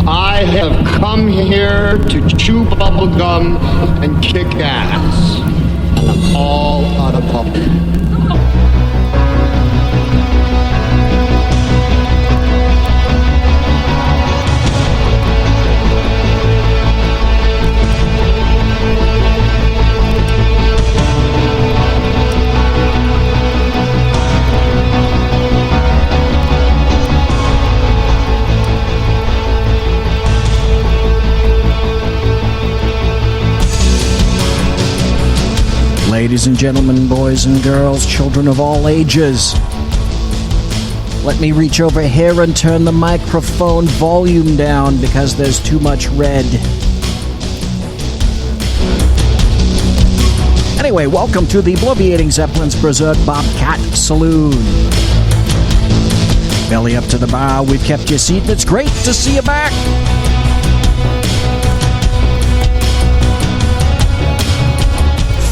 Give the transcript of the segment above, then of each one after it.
I have come here to chew bubble gum and kick ass. And I'm all out of bubble. Ladies and gentlemen, boys and girls, children of all ages, let me reach over here and turn the microphone volume down because there's too much red. Anyway, welcome to the Bloviating Zeppelin's Berserk Bobcat Saloon. Belly up to the bar, we've kept your seat, and it's great to see you back.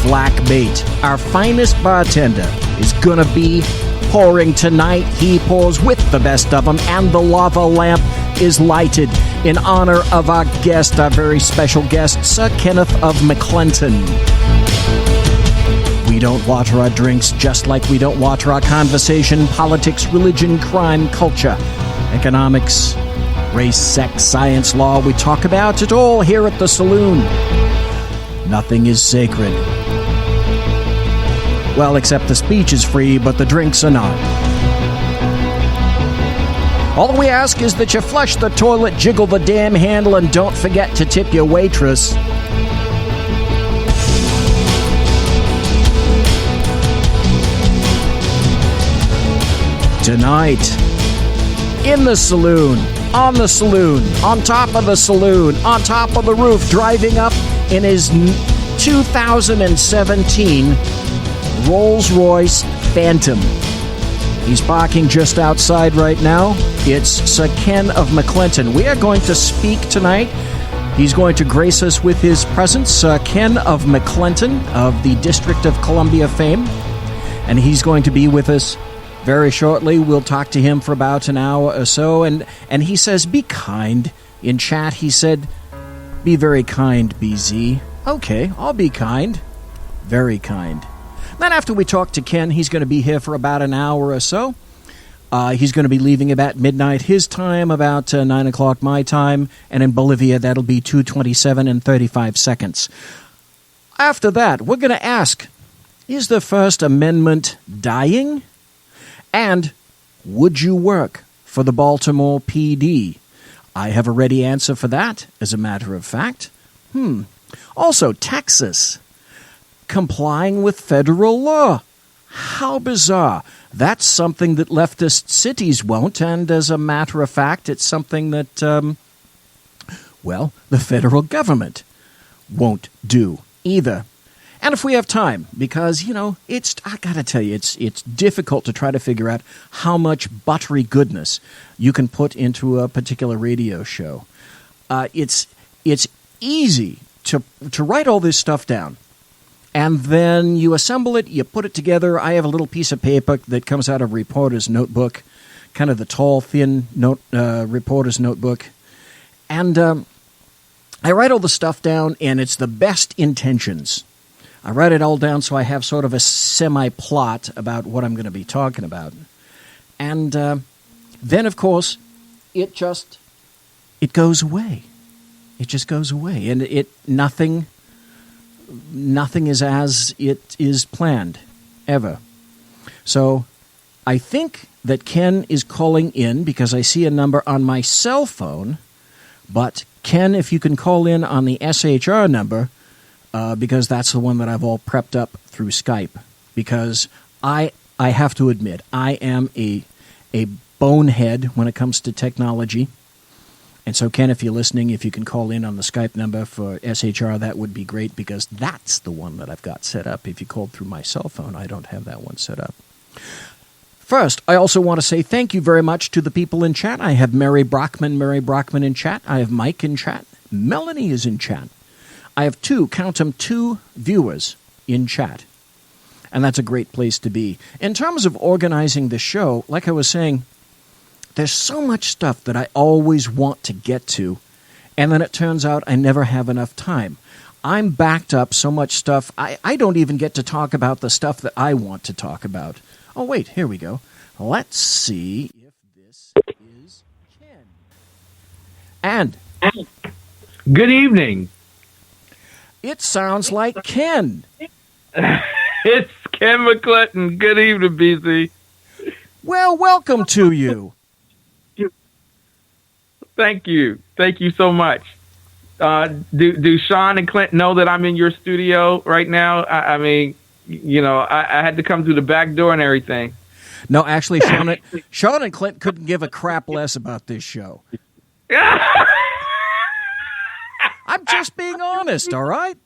Black Bait, our finest bartender, is gonna be pouring tonight. He pours with the best of them, and the lava lamp is lighted in honor of our guest, our very special guest, Sir Kenneth of McClenton. We don't water our drinks just like we don't water our conversation, politics, religion, crime, culture, economics, race, sex, science, law. We talk about it all here at the saloon. Nothing is sacred. Well, except the speech is free, but the drinks are not. All we ask is that you flush the toilet, jiggle the damn handle, and don't forget to tip your waitress. Tonight, in the saloon, on top of the saloon, on top of the roof, driving up in his 2017 Rolls-Royce Phantom. He's parking just outside right now. It's Sir Ken of McClenton. We are going to speak tonight. He's going to grace us with his presence, Sir Ken of McClenton of the District of Columbia fame. And he's going to be with us very shortly. We'll talk to him for about an hour or so. And he says, be kind. In chat, he said, be very kind, BZ. Okay, I'll be kind. Very kind. Then after we talk to Ken, he's going to be here for about an hour or so. He's going to be leaving about midnight his time, about 9 o'clock my time. And in Bolivia, that'll be 2:27 and 35 seconds. After that, we're going to ask, is the First Amendment dying? And would you work for the Baltimore PD? I have a ready answer for that, as a matter of fact. Also, Texas, complying with federal law. How bizarre. That's something that leftist cities won't, and as a matter of fact, it's something that, the federal government won't do either. And if we have time, because, I gotta tell you, it's difficult to try to figure out how much buttery goodness you can put into a particular radio show. It's easy to write all this stuff down. And then you assemble it, you put it together. I have a little piece of paper that comes out of reporter's notebook, kind of the tall, thin reporter's notebook. And I write all the stuff down, and it's the best intentions. I write it all down so I have sort of a semi-plot about what I'm going to be talking about. And then, of course, it goes away. It just goes away. And nothing is as it is planned, ever. So I think that Ken is calling in because I see a number on my cell phone. But Ken, if you can call in on the SHR number, because that's the one that I've all prepped up through Skype. Because I have to admit, I am a bonehead when it comes to technology. And so, Ken, if you're listening, if you can call in on the Skype number for SHR, that would be great, because that's the one that I've got set up. If you called through my cell phone, I don't have that one set up. First, I also want to say thank you very much to the people in chat. I have Mary Brockman in chat. I have Mike in chat. Melanie is in chat. I have two viewers in chat. And that's a great place to be. In terms of organizing the show, like I was saying, there's so much stuff that I always want to get to, and then it turns out I never have enough time. I'm backed up so much stuff, I don't even get to talk about the stuff that I want to talk about. Oh, wait, here we go. Let's see if this is Ken. And good evening. it sounds like Ken. It's Ken McClenton. Good evening, BC. Well, welcome to you. Thank you. Thank you so much. Do Sean and Clint know that I'm in your studio right now? I mean, you know, I had to come through the back door and everything. No, actually, Sean and Clint couldn't give a crap less about this show. I'm just being honest, all right?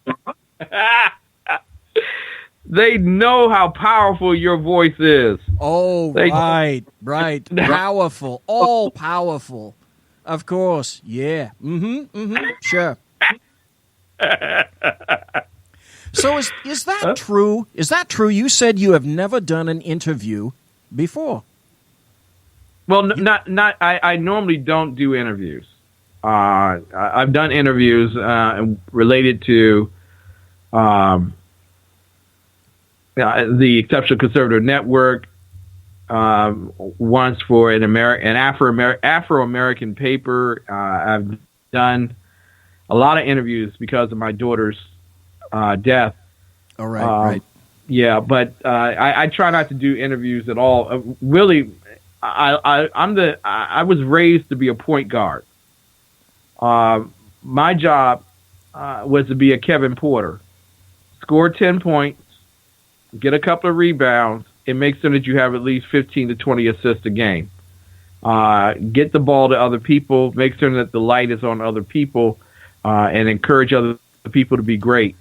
They know how powerful your voice is. Oh, right. Powerful, all powerful. Of course, yeah. Sure. So is that true? Is that true? You said you have never done an interview before. Well, I normally don't do interviews. I've done interviews related to the Exceptional Conservative Network, once for an Afro-American paper. I've done a lot of interviews because of my daughter's death. All right, right. Yeah, but I try not to do interviews at all. Really, I was raised to be a point guard. My job was to be a Kevin Porter. Score 10 points, get a couple of rebounds, and make sure that you have at least 15 to 20 assists a game. Get the ball to other people, make sure that the light is on other people, and encourage other people to be great.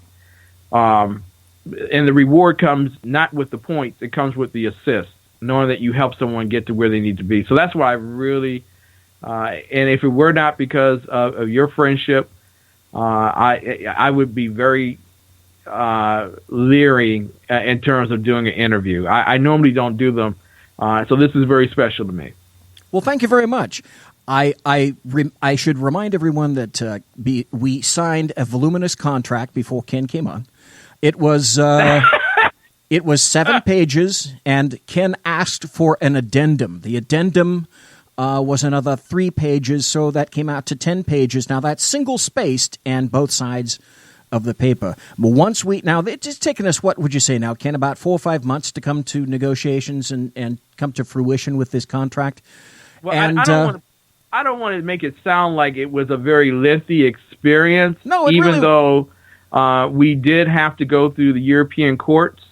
And the reward comes not with the points, it comes with the assists, knowing that you help someone get to where they need to be. So that's why I really, and if it were not because of your friendship, I would be very leery in terms of doing an interview. I normally don't do them, so this is very special to me. Well, thank you very much. I should remind everyone that we signed a voluminous contract before Ken came on. It was 7 pages, and Ken asked for an addendum. The addendum was another 3 pages, so that came out to 10 pages. Now that's single spaced and both sides of the paper. But it's taken us, what would you say now, Ken, about 4 or 5 months to come to negotiations and come to fruition with this contract. Well, and I don't want to make it sound like it was a very lengthy experience. No, even though we did have to go through the European courts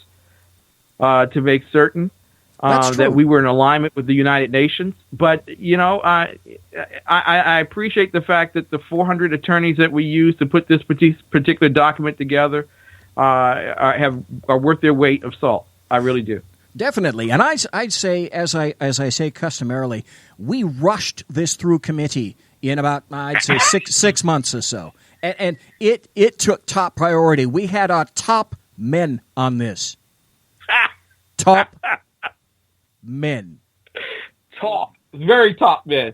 to make certain that we were in alignment with the United Nations. But, you know, I appreciate the fact that the 400 attorneys that we used to put this particular document together are worth their weight of salt. I really do. Definitely. And I'd say, as I say customarily, we rushed this through committee in about, I'd say, six months or so. And it took top priority. We had our top men on this. Top men. Top. Very top men.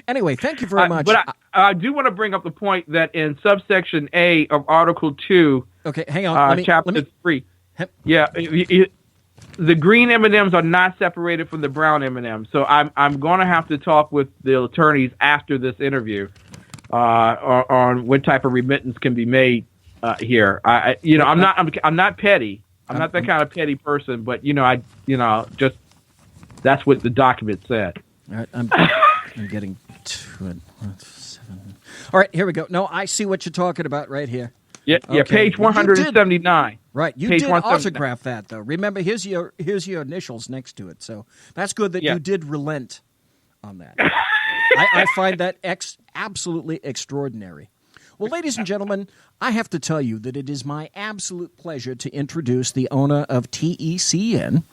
Anyway, thank you very much. But I do want to bring up the point that in subsection A of Article 2, okay, hang on. Chapter 3, the green M&Ms are not separated from the brown M&Ms. So I'm going to have to talk with the attorneys after this interview on what type of remittance can be made here. I'm not petty. I'm not that kind of petty person, but just that's what the document said. All right, I'm getting to it. 7. All right, here we go. No, I see what you're talking about right here. Yeah, okay. Page 179. Right, you did autograph that, though. Remember, here's your initials next to it. So that's good that you did relent on that. I find that absolutely extraordinary. Well, ladies and gentlemen, I have to tell you that it is my absolute pleasure to introduce the owner of TECN,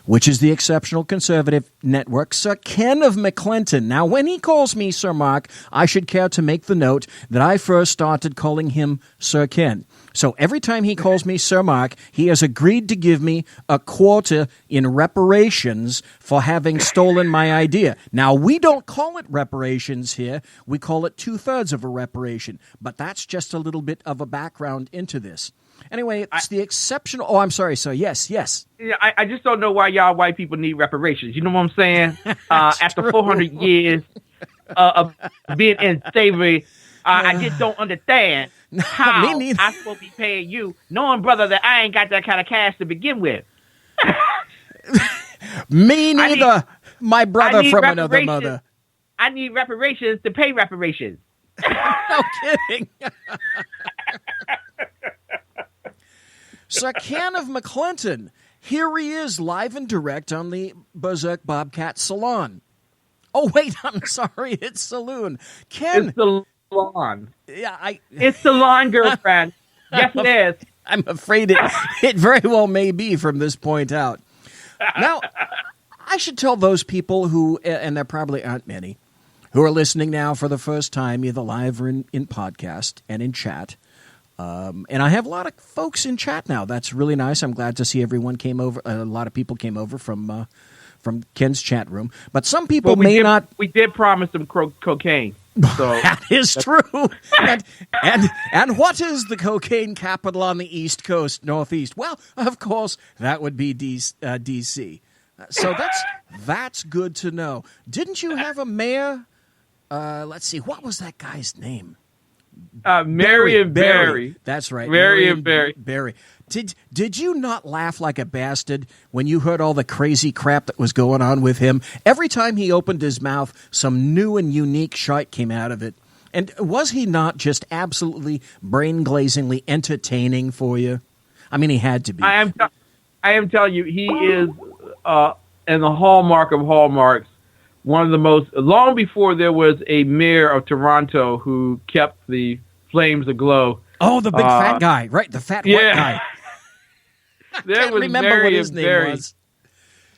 which is the exceptional conservative network, Sir Ken of McClenton. Now, when he calls me Sir Mark, I should care to make the note that I first started calling him Sir Ken. So every time he calls me Sir Mark, he has agreed to give me a quarter in reparations for having stolen my idea. Now, we don't call it reparations here. We call it 2/3 of a reparation. But that's just a little bit of a background into this. Anyway, it's the exceptional... Oh, I'm sorry, sir. Yes. Yeah, I just don't know why y'all white people need reparations. You know what I'm saying? After true. 400 years of being in slavery, I just don't understand how Me neither. I'm supposed to be paying you, knowing, brother, that I ain't got that kind of cash to begin with. Me neither. My brother from another reparations. mother. I need reparations to pay reparations. No kidding. Sir Ken of McClenton. Here he is, live and direct on the Berserk Bobcat Saloon. Oh, wait, I'm sorry. It's Saloon. Ken. It's the lawn. Yeah, It's the lawn, girlfriend. Yes, it is. I'm afraid it very well may be from this point out. Now, I should tell those people who, and there probably aren't many, who are listening now for the first time, either live or in podcast and in chat. And I have a lot of folks in chat now. That's really nice. I'm glad to see everyone came over. A lot of people came over from Ken's chat room. But some people not. We did promise them cocaine. So that is true. and what is the cocaine capital on the East Coast, Northeast? Well, of course, that would be D.C. So that's good to know. Didn't you have a mayor? Let's see. What was that guy's name? Marion Barry. That's right. Marion Barry. Did you not laugh like a bastard when you heard all the crazy crap that was going on with him? Every time he opened his mouth, some new and unique shite came out of it. And was he not just absolutely brain-glazingly entertaining for you? I mean, he had to be. I am telling you, he is in the hallmark of hallmarks. One of the most, long before there was a mayor of Toronto who kept the flames aglow. Oh, the big fat guy, right? The fat white guy. I can't remember what his name was.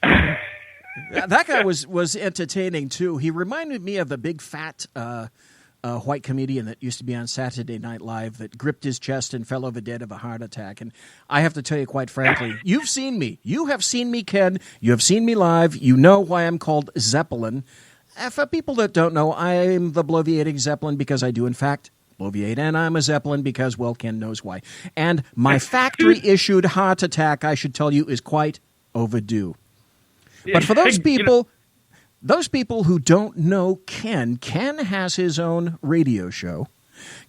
That guy was entertaining too. He reminded me of the big fat white comedian that used to be on Saturday Night Live that gripped his chest and fell over dead of a heart attack. And I have to tell you, quite frankly, you've seen me. You have seen me, Ken. You have seen me live. You know why I'm called Zeppelin. For people that don't know, I'm the bloviating Zeppelin because I do, in fact, bloviate. And I'm a Zeppelin because, well, Ken knows why. And my factory-issued heart attack, I should tell you, is quite overdue. But for those people... Those people who don't know Ken has his own radio show.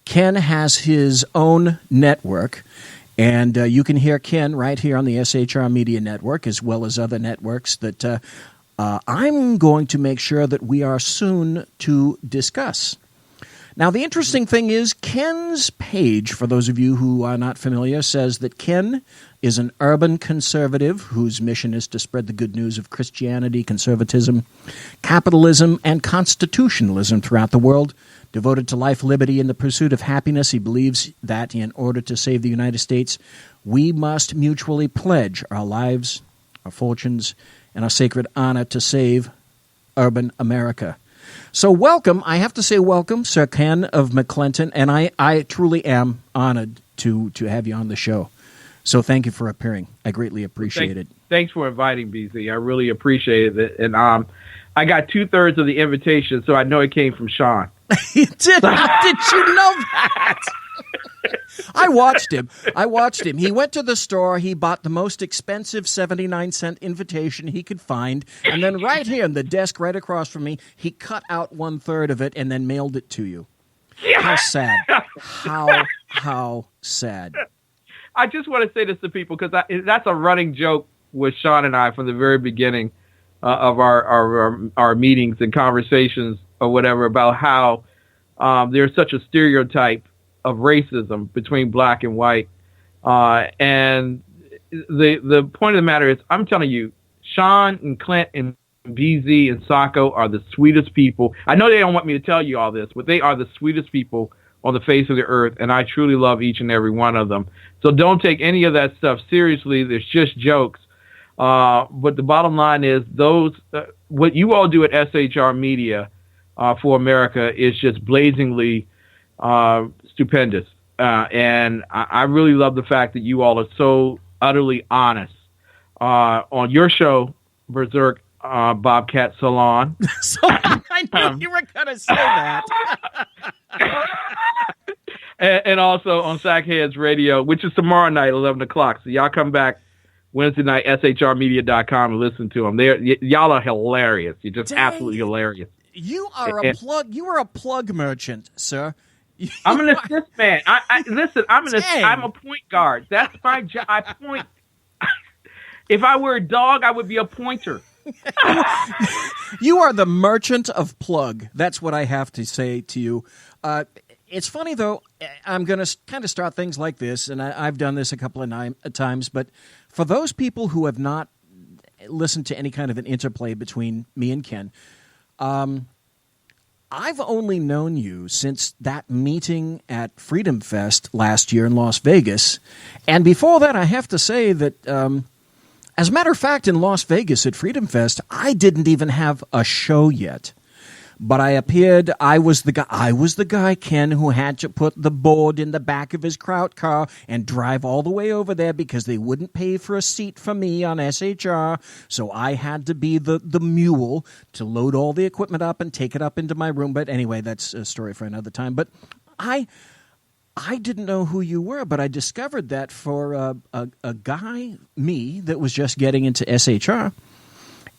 Ken has his own network. And you can hear Ken right here on the SHR Media Network, as well as other networks that I'm going to make sure that we are soon to discuss. Now, the interesting thing is Ken's page, for those of you who are not familiar, says that Ken is an urban conservative whose mission is to spread the good news of Christianity, conservatism, capitalism, and constitutionalism throughout the world. Devoted to life, liberty, and the pursuit of happiness, he believes that in order to save the United States, we must mutually pledge our lives, our fortunes, and our sacred honor to save urban America. So welcome, I have to say welcome, Sir Ken of McClenton, and I truly am honored to have you on the show. So thank you for appearing. I greatly appreciate it. Thanks for inviting, BZ. I really appreciate it. And I got 2/3 of the invitation, so I know it came from Sean. You did? How did you know that? I watched him. He went to the store. He bought the most expensive 79-cent invitation he could find. And then right here on the desk right across from me, he cut out 1/3 of it and then mailed it to you. How sad. How sad. I just want to say this to people because that's a running joke with Sean and I from the very beginning of our meetings and conversations or whatever about how there's such a stereotype of racism between black and white. And the point of the matter is, I'm telling you, Sean and Clint and BZ and Sacco are the sweetest people. I know they don't want me to tell you all this, but they are the sweetest people on the face of the earth, and I truly love each and every one of them. So don't take any of that stuff seriously. There's just jokes. But the bottom line is what you all do at SHR Media for America is just blazingly stupendous. And I really love the fact that you all are so utterly honest on your show, Berserk Bobcat Saloon. So I knew you were going to say that. and also on Sackheads Radio, which is tomorrow night, 11 o'clock. So y'all come back Wednesday night, shrmedia.com, and listen to them. Y'all are hilarious. You're just absolutely hilarious. You are a plug. You are a plug merchant, sir. I'm an assist man. Listen. I'm a point guard. That's my job. I point. If I were a dog, I would be a pointer. You are the merchant of plug. That's what I have to say to you. It's funny, though. I'm going to kind of start things like this, and I've done this a couple of times, but for those people who have not listened to any kind of an interplay between me and Ken, I've only known you since that meeting at Freedom Fest last year in Las Vegas. And before that, I have to say that, as a matter of fact, in Las Vegas at Freedom Fest, I didn't even have a show yet. But I appeared, I was the guy, Ken, who had to put the board in the back of his Kraut car and drive all the way over there because they wouldn't pay for a seat for me on SHR. So I had to be the mule to load all the equipment up and take it up into my room. But anyway, that's a story for another time. But I didn't know who you were, but I discovered that for a guy, me, that was just getting into SHR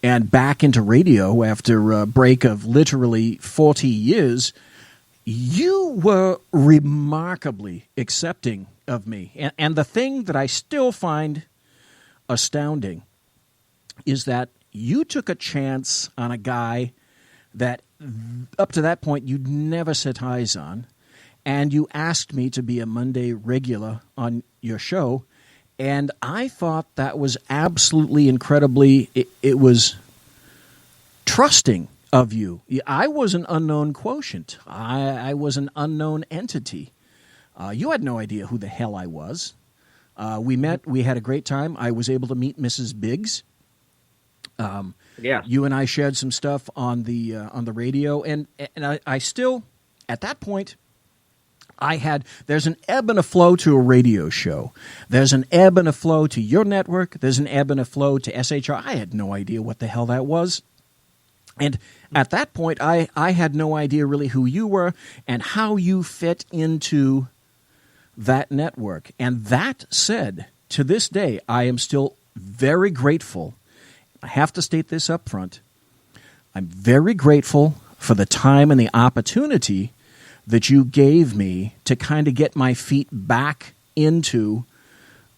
and back into radio after a break of literally 40 years, you were remarkably accepting of me. And the thing that I still find astounding is that you took a chance on a guy that up to that point you'd never set eyes on, and you asked me to be a Monday regular on your show. And I thought that was absolutely incredibly, it was trusting of you. I was an unknown quotient. I was an unknown entity. You had no idea who the hell I was. We met. We had a great time. I was able to meet Mrs. Biggs. Yeah. You and I shared some stuff on the radio, and I still, at that point, there's an ebb and a flow to a radio show. There's an ebb and a flow to your network. There's an ebb and a flow to SHR. I had no idea what the hell that was. And at that point, I had no idea really who you were and how you fit into that network. And that said, to this day, I am still very grateful. I have to state this up front. I'm very grateful for the time and the opportunity that you gave me to kind of get my feet back into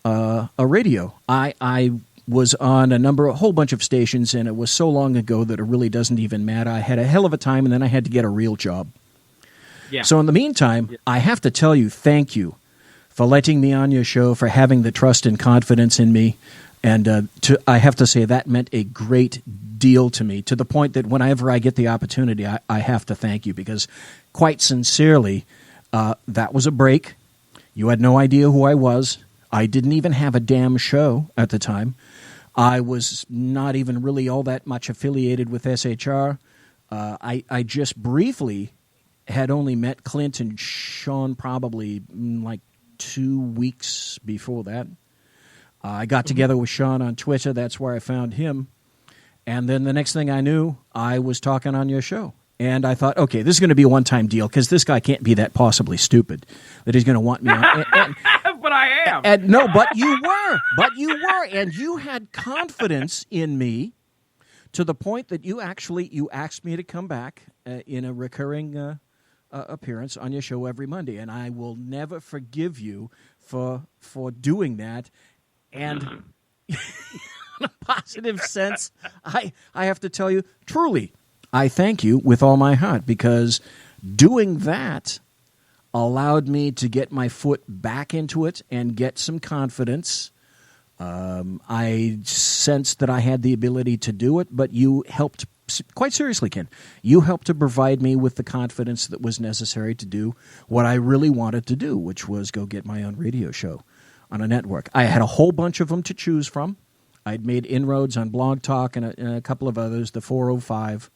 a radio. I was on a whole bunch of stations, and it was so long ago that it really doesn't even matter. I had a hell of a time, and then I had to get a real job. Yeah. So in the meantime, I have to tell you, thank you for letting me on your show, for having the trust and confidence in me. And I have to say that meant a great deal to me, to the point that whenever I get the opportunity, I have to thank you, because quite sincerely, that was a break. You had no idea who I was. I didn't even have a damn show at the time. I was not even really all that much affiliated with SHR. I just briefly had only met Clint and Sean probably like 2 weeks before that. I got together with Sean on Twitter. That's where I found him. And then the next thing I knew, I was talking on your show. And I thought, okay, this is going to be a one-time deal, because this guy can't be that possibly stupid that he's going to want me on. But I am. And no, but you were. And you had confidence in me to the point that you asked me to come back in a recurring appearance on your show every Monday. And I will never forgive you for doing that. And in a positive sense, I have to tell you, truly, I thank you with all my heart, because doing that allowed me to get my foot back into it and get some confidence. I sensed that I had the ability to do it, but you helped, quite seriously, Ken, you helped to provide me with the confidence that was necessary to do what I really wanted to do, which was go get my own radio show on a network. I had a whole bunch of them to choose from. I'd made inroads on Blog Talk and a couple of others, the 405,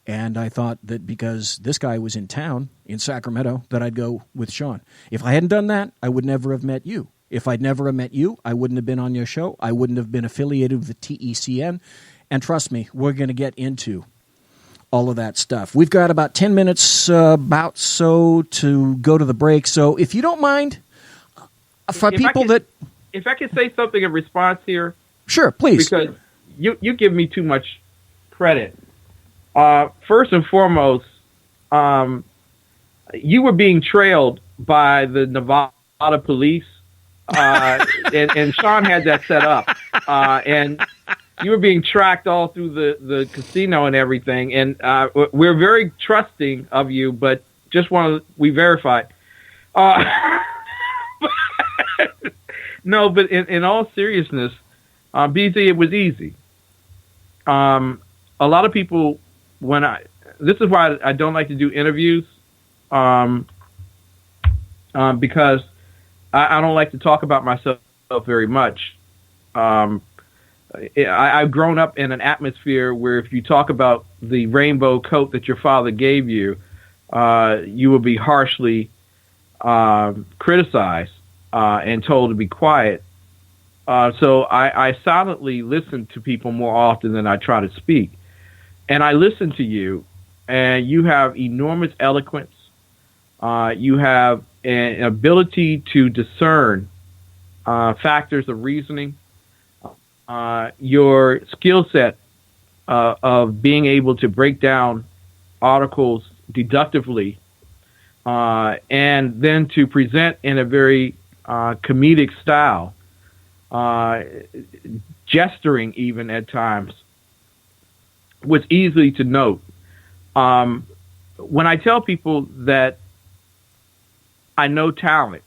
and I thought that because this guy was in town in Sacramento that I'd go with Sean. If I hadn't done that, I would never have met you. If I'd never have met you, I wouldn't have been on your show. I wouldn't have been affiliated with the TECN. And trust me, we're going to get into all of that stuff. We've got about 10 minutes about so to go to the break. So if you don't mind, for people that... If I could say something in response here. Sure, please. Because you give me too much credit. First and foremost, you were being trailed by the Nevada police, and Sean had that set up. And you were being tracked all through the casino and everything. And we're very trusting of you, but we verified. No, but in all seriousness, BZ, it was easy. A lot of people, this is why I don't like to do interviews, because I don't like to talk about myself very much. I've grown up in an atmosphere where if you talk about the rainbow coat that your father gave you, you will be harshly criticized and told to be quiet. So I silently listen to people more often than I try to speak. And I listen to you, and you have enormous eloquence. You have an ability to discern factors of reasoning. Your skill set of being able to break down articles deductively and then to present in a very comedic style, gesturing even at times, was easy to note. When I tell people that I know talent,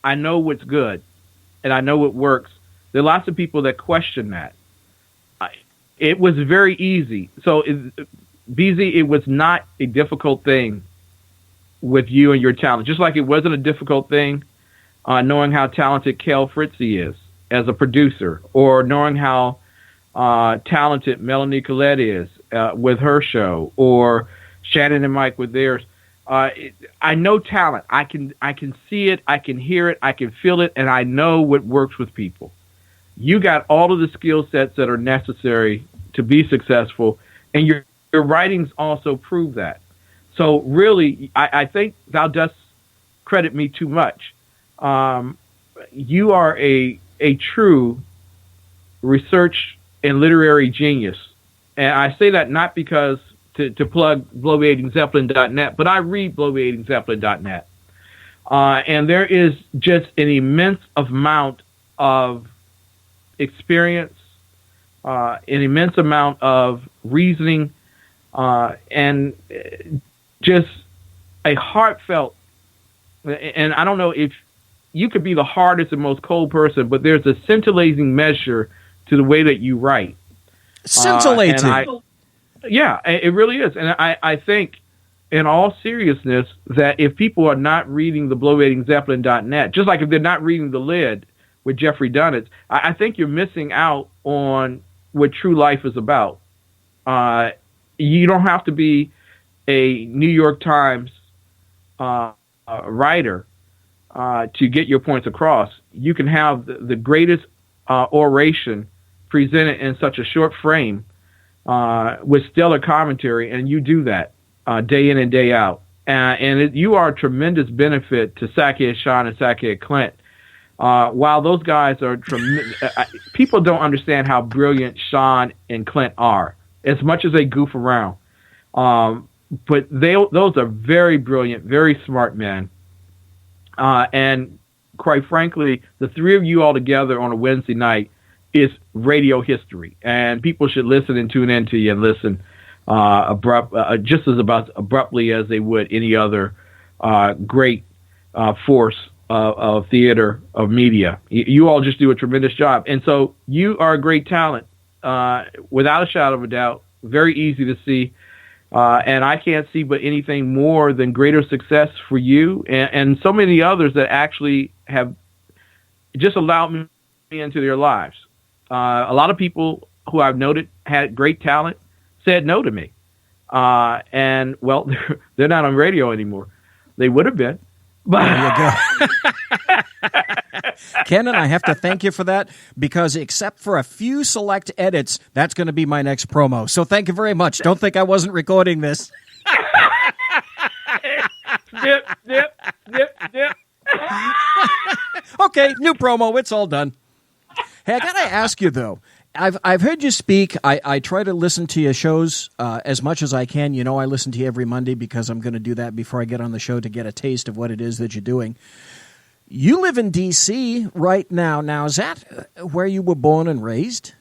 I know what's good, and I know what works, there are lots of people that question that. It was very easy. So, BZ, it was not a difficult thing with you and your talent. Just like it wasn't a difficult thing knowing how talented Kel Fritzy is as a producer, or knowing how talented Melanie Collette is with her show, or Shannon and Mike with theirs. I know talent. I can see it. I can hear it. I can feel it, and I know what works with people. You got all of the skill sets that are necessary to be successful, and your writings also prove that. So really, I think thou dost credit me too much. You are a true research and literary genius. And I say that not because to plug bloviatingzeppelin.net, but I read bloviatingzeppelin.net. And there is just an immense amount of experience, an immense amount of reasoning, and just a heartfelt, and I don't know if you could be the hardest and most cold person, but there's a scintillating measure to the way that you write. Scintillating. Yeah, it really is. And I think, in all seriousness, that if people are not reading the bloviatingzeppelin.net, just like if they're not reading The Lid with Jeffrey Dunnett, I think you're missing out on what true life is about. You don't have to be a New York Times writer to get your points across. You can have the greatest oration presented in such a short frame with stellar commentary, and you do that day in and day out. You are a tremendous benefit to Sackhead Sean and Sackhead Clint. While those guys are tremendous, people don't understand how brilliant Sean and Clint are, as much as they goof around. But those are very brilliant, very smart men. And quite frankly, the three of you all together on a Wednesday night is radio history. And people should listen and tune in to you and listen just as abruptly as they would any other great force of theater, of media. You all just do a tremendous job. And so you are a great talent, without a shadow of a doubt, very easy to see. And I can't see but anything more than greater success for you and so many others that actually have just allowed me into their lives. A lot of people who I've noted had great talent said no to me. And, well, they're not on radio anymore. They would have been. But There you go. Ken, and I have to thank you for that, because except for a few select edits, that's going to be my next promo. So thank you very much. Don't think I wasn't recording this. Dip, dip, dip, dip. Okay, new promo. It's all done. Hey, I got to ask you, though. I've heard you speak. I try to listen to your shows as much as I can. You know, I listen to you every Monday because I'm going to do that before I get on the show to get a taste of what it is that you're doing. You live in D.C. right now. Now, is that where you were born and raised?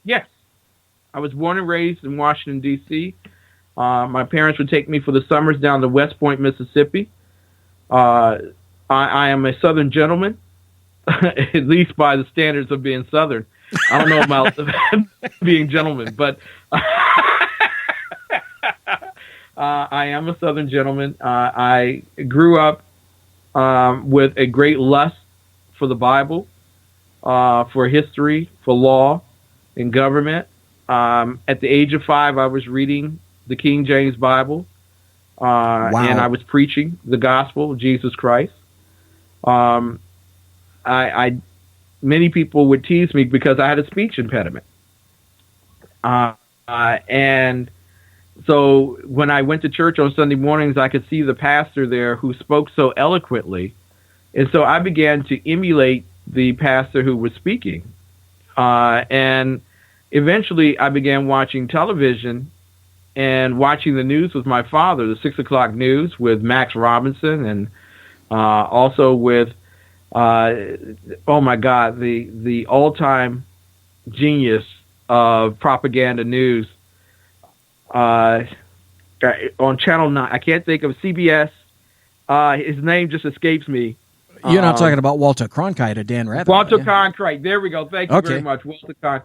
Yes. I was born and raised in Washington, D.C. My parents would take me for the summers down to West Point, Mississippi. I am a Southern gentleman, at least by the standards of being Southern. I don't know about being gentleman, but I am a Southern gentleman. I grew up with a great lust for the Bible, for history, for law, and government. At the age of 5, I was reading the King James Bible, and I was preaching the gospel of Jesus Christ. Many people would tease me because I had a speech impediment. And so when I went to church on Sunday mornings, I could see the pastor there who spoke so eloquently. And so I began to emulate the pastor who was speaking. And eventually I began watching television and watching the news with my father, the 6 o'clock news with Max Robinson, and also with oh my God, the all-time genius of propaganda news on Channel 9. I can't think of CBS. His name just escapes me. You're not talking about Walter Cronkite or Dan Rather. Walter Cronkite. There we go. Thank you very much, Walter Cronkite.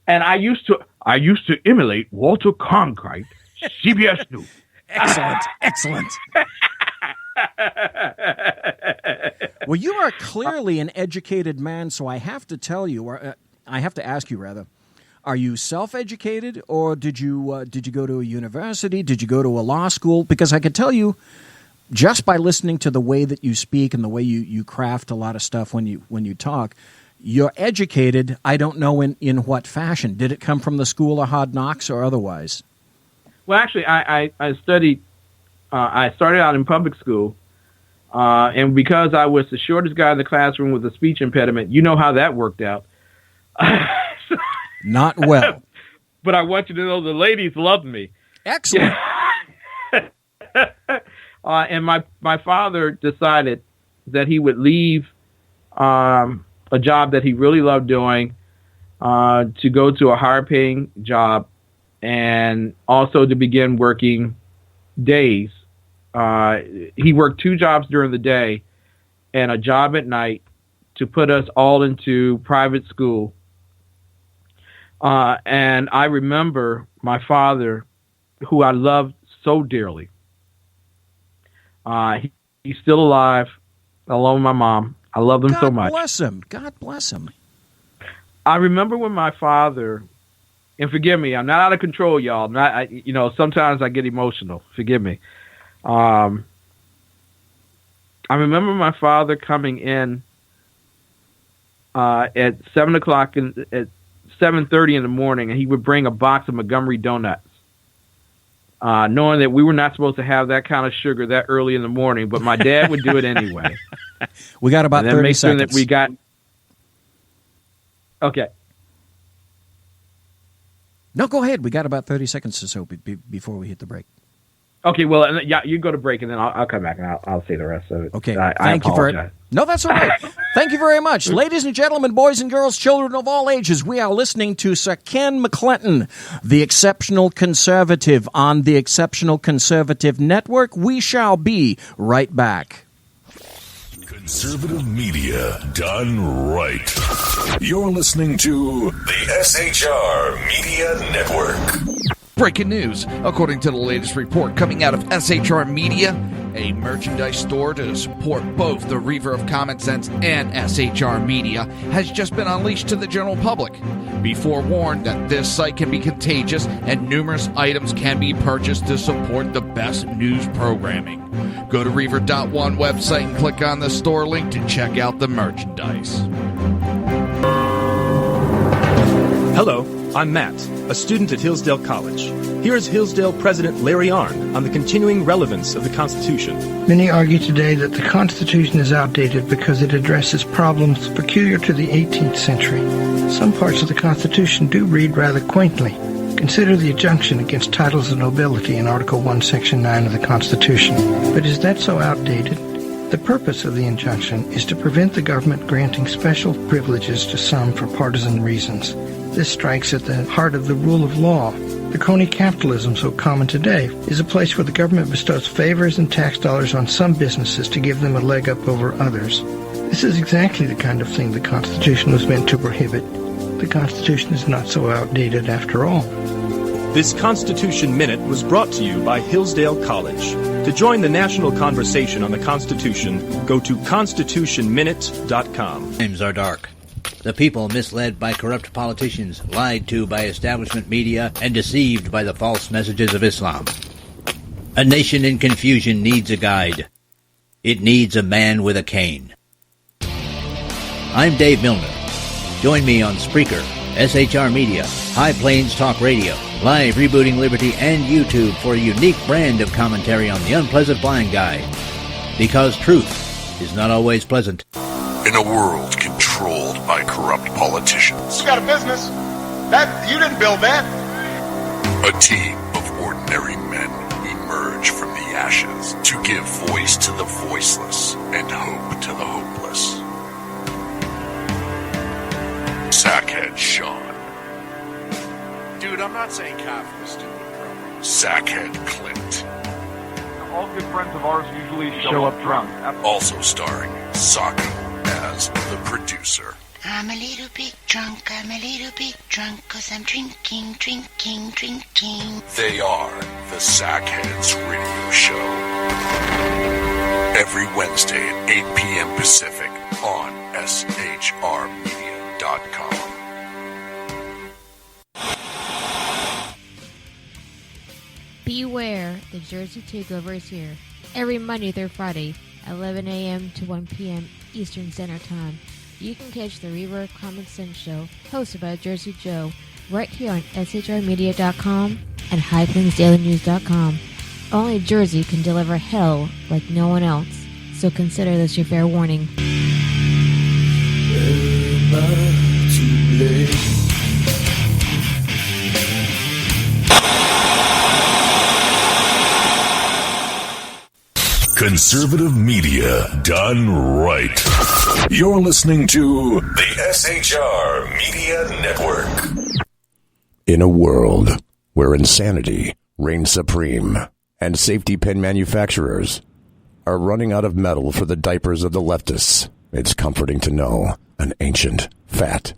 And I used to emulate Walter Cronkite, CBS News. Excellent. Well, you are clearly an educated man, so I have to tell you, or I have to ask you rather, are you self-educated, or did you go to a university? Did you go to a law school? Because I could tell you, just by listening to the way that you speak and the way you craft a lot of stuff when you talk, you're educated. I don't know in what fashion. Did it come from the school of hard knocks or otherwise? Well, actually, I studied. I started out in public school, and because I was the shortest guy in the classroom with a speech impediment, you know how that worked out. Not well. But I want you to know the ladies loved me. Excellent. And my father decided that he would leave a job that he really loved doing to go to a higher paying job, and also to begin working days. He worked 2 jobs during the day and a job at night to put us all into private school. And I remember my father, who I loved so dearly. He's still alive. I love my mom. I love them so much. God bless him. I remember when my father, and forgive me, I'm not out of control, y'all. Sometimes I get emotional. Forgive me. I remember my father coming in at 7 o'clock at 7:30 in the morning, and he would bring a box of Montgomery donuts, knowing that we were not supposed to have that kind of sugar that early in the morning, but my dad would do it anyway. We got about 30 make seconds. Sure that we got. Okay. No, go ahead. We got about 30 seconds or so before we hit the break. Okay, well, yeah, you go to break, and then I'll come back, and I'll say the rest of it. Okay, thank you for it. No, that's all right. Thank you very much. Ladies and gentlemen, boys and girls, children of all ages, we are listening to Sir Ken McClenton, the Exceptional Conservative, on the Exceptional Conservative Network. We shall be right back. Conservative media done right. You're listening to the SHR Media Network. Breaking news. According to the latest report coming out of SHR Media, a merchandise store to support both the Reaver of Common Sense and SHR Media has just been unleashed to the general public. Be forewarned that this site can be contagious and numerous items can be purchased to support the best news programming. Go to Reaver.one website and click on the store link to check out the merchandise. Hello, I'm Matt, a student at Hillsdale College. Here is Hillsdale President Larry Arnn on the continuing relevance of the Constitution. Many argue today that the Constitution is outdated because it addresses problems peculiar to the 18th century. Some parts of the Constitution do read rather quaintly. Consider the injunction against titles of nobility in Article 1, Section 9 of the Constitution. But is that so outdated? The purpose of the injunction is to prevent the government granting special privileges to some for partisan reasons. This strikes at the heart of the rule of law. The crony capitalism so common today is a place where the government bestows favors and tax dollars on some businesses to give them a leg up over others. This is exactly the kind of thing the Constitution was meant to prohibit. The Constitution is not so outdated after all. This Constitution Minute was brought to you by Hillsdale College. To join the national conversation on the Constitution, go to constitutionminute.com. Times are dark. The people misled by corrupt politicians, lied to by establishment media, and deceived by the false messages of Islam. A nation in confusion needs a guide. It needs a man with a cane. I'm Dave Milner. Join me on Spreaker, SHR Media, High Plains Talk Radio, Live Rebooting Liberty, and YouTube for a unique brand of commentary on the unpleasant blind guy. Because truth is not always pleasant. In a world controlled by corrupt politicians, You got a business. That you didn't build that. a team of ordinary men emerge from the ashes to give voice to the voiceless and hope to the hopeless. Sackhead Sean. Dude, I'm not saying cough for stupid promo. Sackhead Clint. All good friends of ours usually show up drunk. Also starring Socko as the producer. I'm a little bit drunk, 'cause I'm drinking. They are the Sackheads Radio Show. Every Wednesday at 8 p.m. Pacific on SHRmedia.com. Beware, the Jersey Takeover is here. Every Monday through Friday, 11 a.m. to 1 p.m. Eastern Standard Time. You can catch the Reaver of Common Sense show, hosted by Jersey Joe, right here on SHRmedia.com and HighPlainsDailyNews.com. Only Jersey can deliver hell like no one else, so consider this your fair warning. Conservative media done right. You're listening to the SHR Media Network. In a world where insanity reigns supreme and safety pin manufacturers are running out of metal for the diapers of the leftists, it's comforting to know an ancient, fat,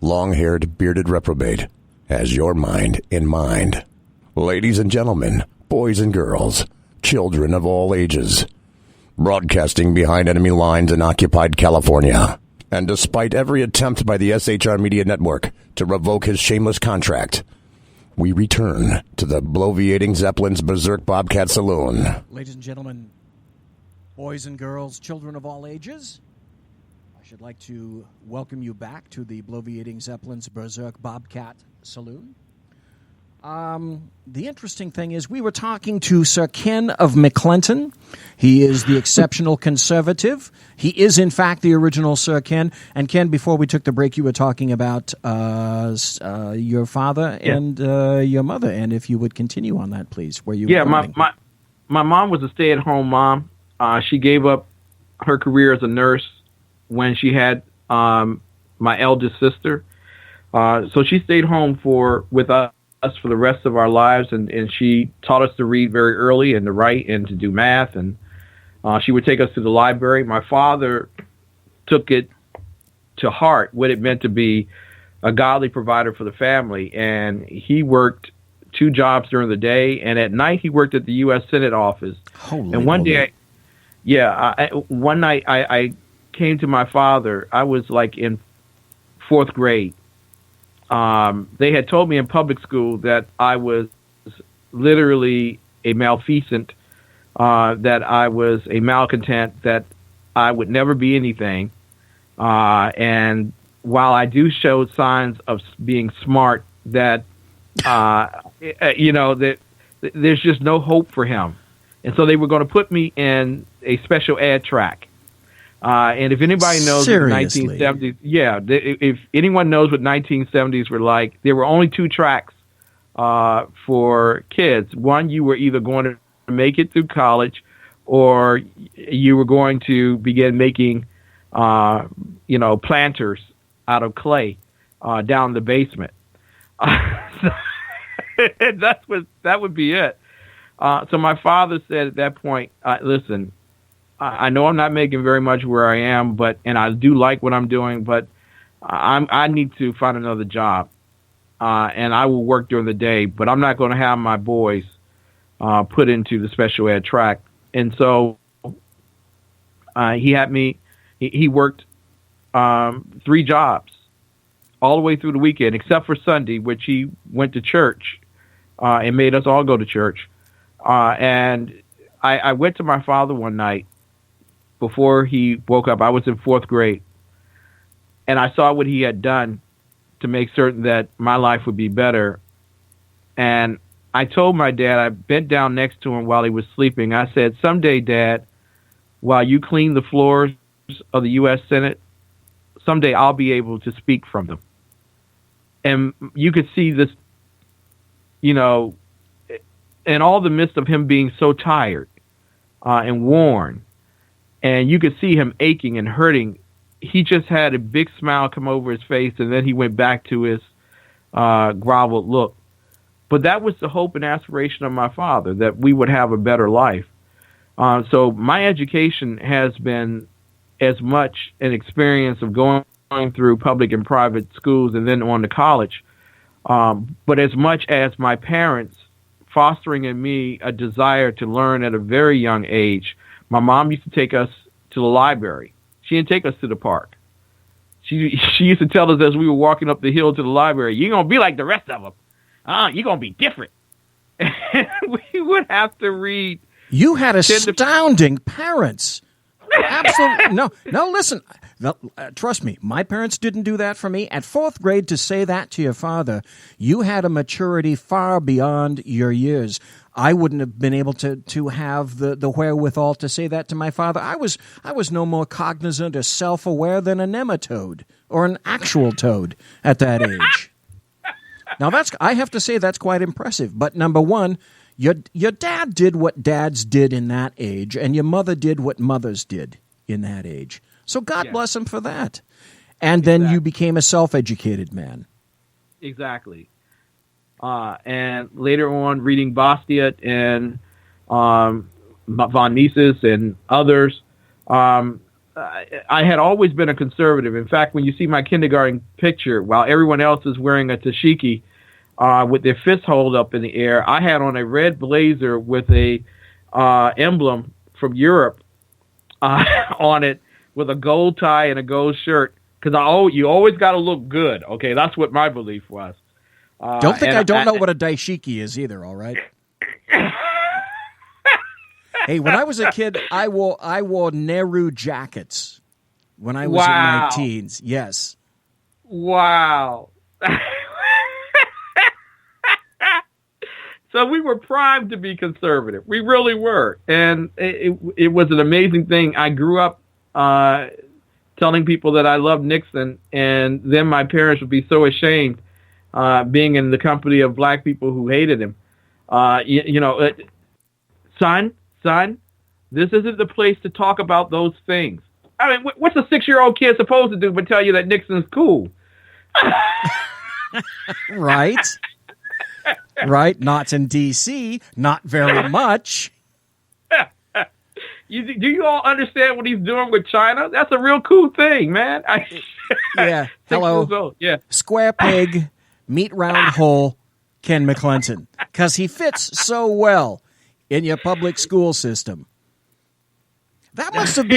long-haired, bearded reprobate has your mind in mind. Ladies and gentlemen, boys and girls, children of all ages, broadcasting behind enemy lines in occupied California. And despite every attempt by the SHR Media Network to revoke his shameless contract, we return to the bloviating Zeppelin's Berserk Bobcat Saloon. Ladies and gentlemen, boys and girls, children of all ages, I should like to welcome you back to the bloviating Zeppelin's Berserk Bobcat Saloon. The interesting thing is we were talking to Sir Ken of McClenton. He is the exceptional conservative. He is, in fact, the original Sir Ken. And Ken, before we took the break, you were talking about your father and your mother. And if you would continue on that, please. Where you were going. my mom was a stay-at-home mom. She gave up her career as a nurse when she had my eldest sister. So she stayed home with us for the rest of our lives, and she taught us to read very early and to write and to do math, and she would take us to the library. My father took it to heart what it meant to be a godly provider for the family, and he worked 2 jobs during the day, and at night he worked at the U.S. Senate office. And one day, one night I came to my father. I was like in 4th grade. They had told me in public school that I was literally a malfeasant, that I was a malcontent, that I would never be anything. And while I do show signs of being smart, that that there's just no hope for him. And so they were going to put me in a special ed track. And if anybody knows what the 1970s, if anyone knows what 1970s were like, there were only 2 tracks for kids. One, you were either going to make it through college, or you were going to begin making, planters out of clay down the basement. That would be it. So my father said at that point, listen, I know I'm not making very much where I am, and I do like what I'm doing, but I need to find another job, and I will work during the day, but I'm not going to have my boys put into the special ed track. And so he had me. He worked 3 jobs all the way through the weekend, except for Sunday, which he went to church and made us all go to church. And I went to my father one night before he woke up. I was in 4th grade, and I saw what he had done to make certain that my life would be better. And I told my dad, I bent down next to him while he was sleeping. I said, someday, Dad, while you clean the floors of the U.S. Senate, someday I'll be able to speak from them. And you could see this, in all the midst of him being so tired and worn, and you could see him aching and hurting. He just had a big smile come over his face, and then he went back to his groveled look. But that was the hope and aspiration of my father, that we would have a better life. So my education has been as much an experience of going through public and private schools and then on to college, but as much as my parents fostering in me a desire to learn at a very young age. My mom used to take us to the library. She didn't take us to the park. She used to tell us as we were walking up the hill to the library, "You're going to be like the rest of them. You're going to be different." And we would have to read. You had astounding parents. Absolutely. No, listen. No, trust me, my parents didn't do that for me. At 4th grade, to say that to your father, you had a maturity far beyond your years. I wouldn't have been able to have the wherewithal to say that to my father. I was no more cognizant or self-aware than a nematode or an actual toad at that age. Now, I have to say that's quite impressive. But number one, your dad did what dads did in that age, and your mother did what mothers did in that age. So God bless him for that. And then you became a self-educated man. Exactly. And later on, reading Bastiat and von Mises and others, I had always been a conservative. In fact, when you see my kindergarten picture, while everyone else is wearing a dashiki with their fists held up in the air, I had on a red blazer with a emblem from Europe on it, with a gold tie and a gold shirt, because you always got to look good. Okay, that's what my belief was. Don't think I don't know what a daishiki is either. All right. Hey, when I was a kid, I wore Nehru jackets when I was in my teens. Yes. Wow. So we were primed to be conservative. We really were, and it was an amazing thing. I grew up telling people that I loved Nixon, and then my parents would be so ashamed being in the company of black people who hated him. Son, this isn't the place to talk about those things. I mean, what's a 6-year-old kid supposed to do but tell you that Nixon's cool? Right. Right. Not in D.C. Not very much. Do you all understand what he's doing with China? That's a real cool thing, man. Yeah. Hello. Yeah. Square peg, meat round hole, Ken McClenton. because he fits so well in your public school system. That must have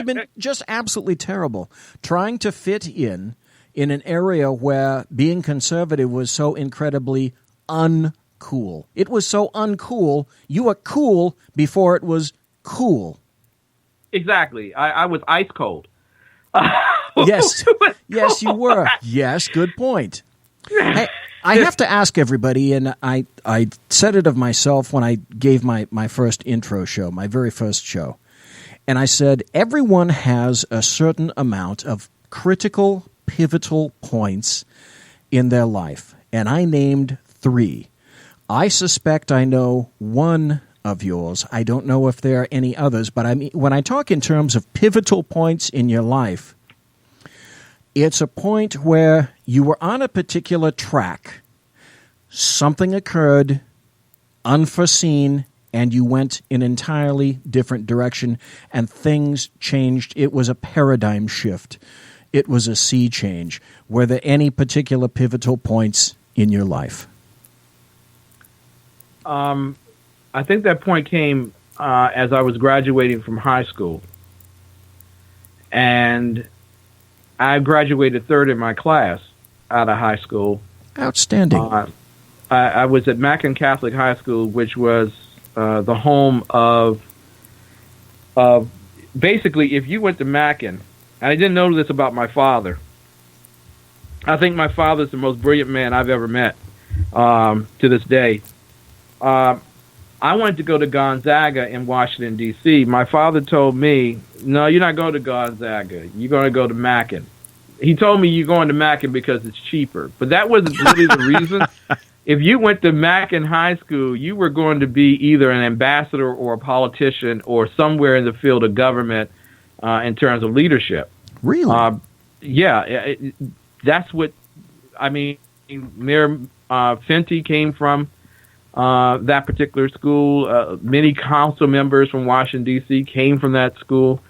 been just absolutely terrible, trying to fit in an area where being conservative was so incredibly uncool. It was so uncool. You were cool before it was cool. Exactly. I was ice cold. Yes, you were. Yes, good point. Hey, I have to ask everybody, and I said it of myself when I gave my first intro show, my very first show. And I said, everyone has a certain amount of critical, pivotal points in their life. And I named 3. I suspect I know one of yours. I don't know if there are any others, but I mean, when I talk in terms of pivotal points in your life, it's a point where you were on a particular track. Something occurred, unforeseen, and you went in an entirely different direction, and things changed. It was a paradigm shift. It was a sea change. Were there any particular pivotal points in your life? I think that point came as I was graduating from high school. And I graduated 3rd in my class out of high school. Outstanding. I was at Mackin Catholic High School, which was the home of basically, if you went to Mackin, and I didn't know this about my father. I think my father's the most brilliant man I've ever met to this day. I wanted to go to Gonzaga in Washington, D.C. My father told me, no, you're not going to Gonzaga. You're going to go to Mackin. He told me you're going to Mackin because it's cheaper. But that wasn't really the reason. If you went to Mackin High School, you were going to be either an ambassador or a politician or somewhere in the field of government in terms of leadership. Really? Yeah. That's what, I mean, Mayor Fenty came from that particular school. Many council members from Washington, D.C. came from that school.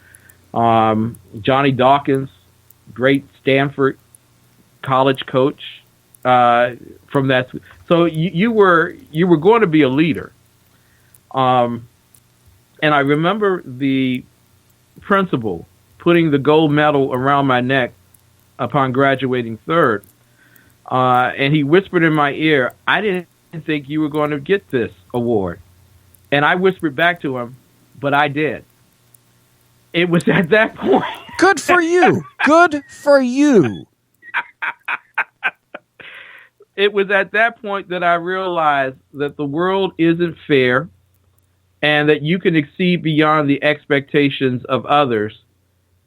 Johnny Dawkins, great Stanford college coach from that school. So you were going to be a leader. And I remember the principal putting the gold medal around my neck upon graduating 3rd. And he whispered in my ear, I didn't think you were going to get this award. And I whispered back to him, but I did. It was at that point. Good for you. Good for you. It was at that point that I realized that the world isn't fair and that you can exceed beyond the expectations of others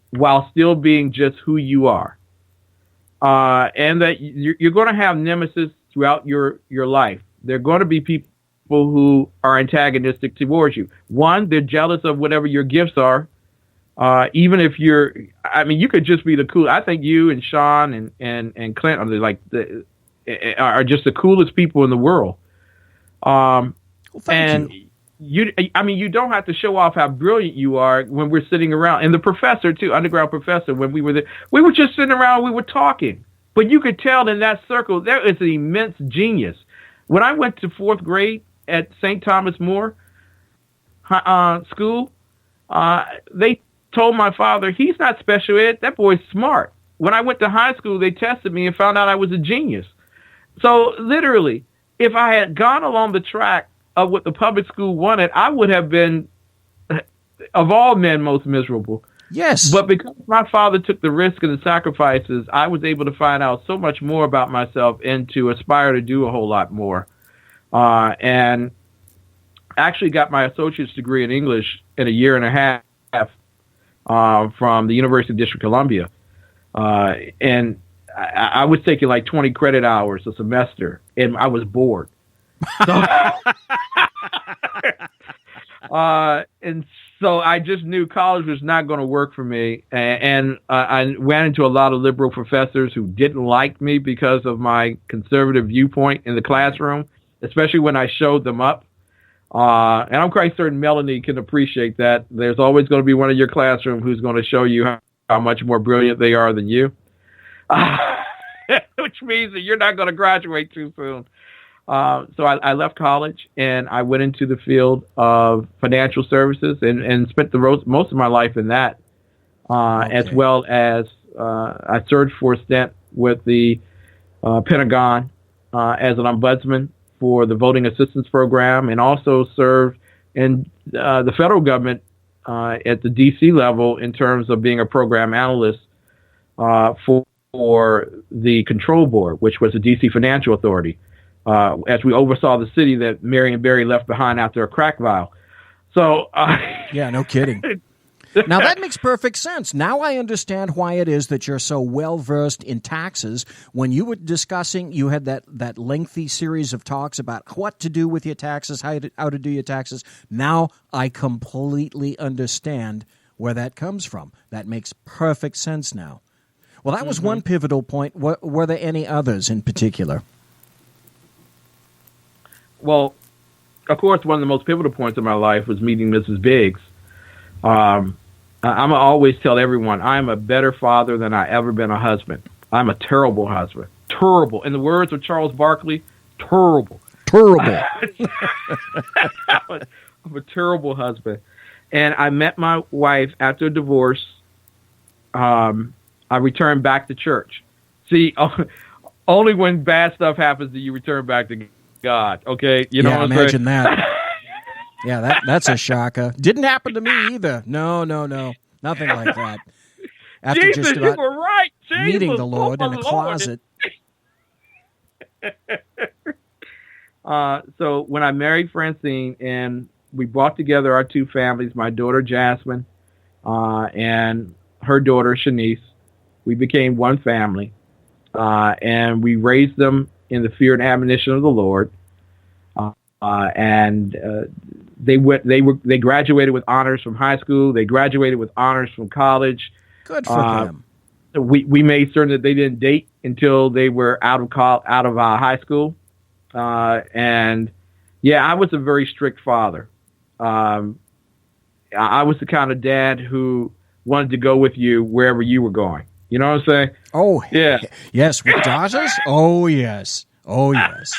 while still being just who you are. And that you're going to have nemesis throughout your life. There are going to be people who are antagonistic towards you. One, they're jealous of whatever your gifts are. Even if you could just be the cool. I think you and Sean and Clint are just the coolest people in the world. Thank you. You don't have to show off how brilliant you are when we're sitting around. And the professor too, underground professor, when we were there, we were just sitting around, we were talking. But you could tell in that circle, there is an immense genius. When I went to 4th grade at St. Thomas More school, they told my father, he's not special ed, that boy's smart. When I went to high school, they tested me and found out I was a genius. So literally, if I had gone along the track of what the public school wanted, I would have been, of all men, most miserable. Yes. But because my father took the risk and the sacrifices, I was able to find out so much more about myself and to aspire to do a whole lot more. And actually got my associate's degree in English in a year and a half from the University of District of Columbia. And I was taking like 20 credit hours a semester, and I was bored. And so I just knew college was not going to work for me. And I ran into a lot of liberal professors who didn't like me because of my conservative viewpoint in the classroom, especially when I showed them up. And I'm quite certain Melanie can appreciate that. There's always going to be one in your classroom who's going to show you how much more brilliant they are than you, which means that you're not going to graduate too soon. So I left college and I went into the field of financial services and spent most of my life in that, as well as I served for a stint with the Pentagon as an ombudsman for the voting assistance program, and also served in the federal government at the D.C. level in terms of being a program analyst for the control board, which was the D.C. Financial Authority, as we oversaw the city that Marion Barry left behind after a crack vial. So, yeah, no kidding. Now, that makes perfect sense. Now I understand why it is that you're so well-versed in taxes. When you were discussing, you had that lengthy series of talks about what to do with your taxes, how to do your taxes. Now I completely understand where that comes from. That makes perfect sense now. Well, that was one pivotal point. Were there any others in particular? Well, of course, one of the most pivotal points of my life was meeting Mrs. Biggs. I'm always tell everyone I'm a better father than I ever been a husband. I'm a terrible husband. Terrible. In the words of Charles Barkley, terrible. Terrible. I'm a terrible husband. And I met my wife after a divorce. I returned back to church. See, only when bad stuff happens do you return back to God. Okay, you know what I'm saying? Imagine that. Yeah, that's a shocker. Didn't happen to me either. No, nothing like that. After Jesus, just about you were right. Jesus, meeting the Lord in a closet. So when I married Francine and we brought together our two families, my daughter Jasmine and her daughter Shanice, we became one family, and we raised them in the fear and admonition of the Lord. They graduated with honors from high school. They graduated with honors from college. Good for them. We made certain that they didn't date until they were out of high school. And yeah, I was a very strict father. I was the kind of dad who wanted to go with you wherever you were going. You know what I'm saying? Oh, yeah. Yes, with daughters? Oh, yes. Oh, yes.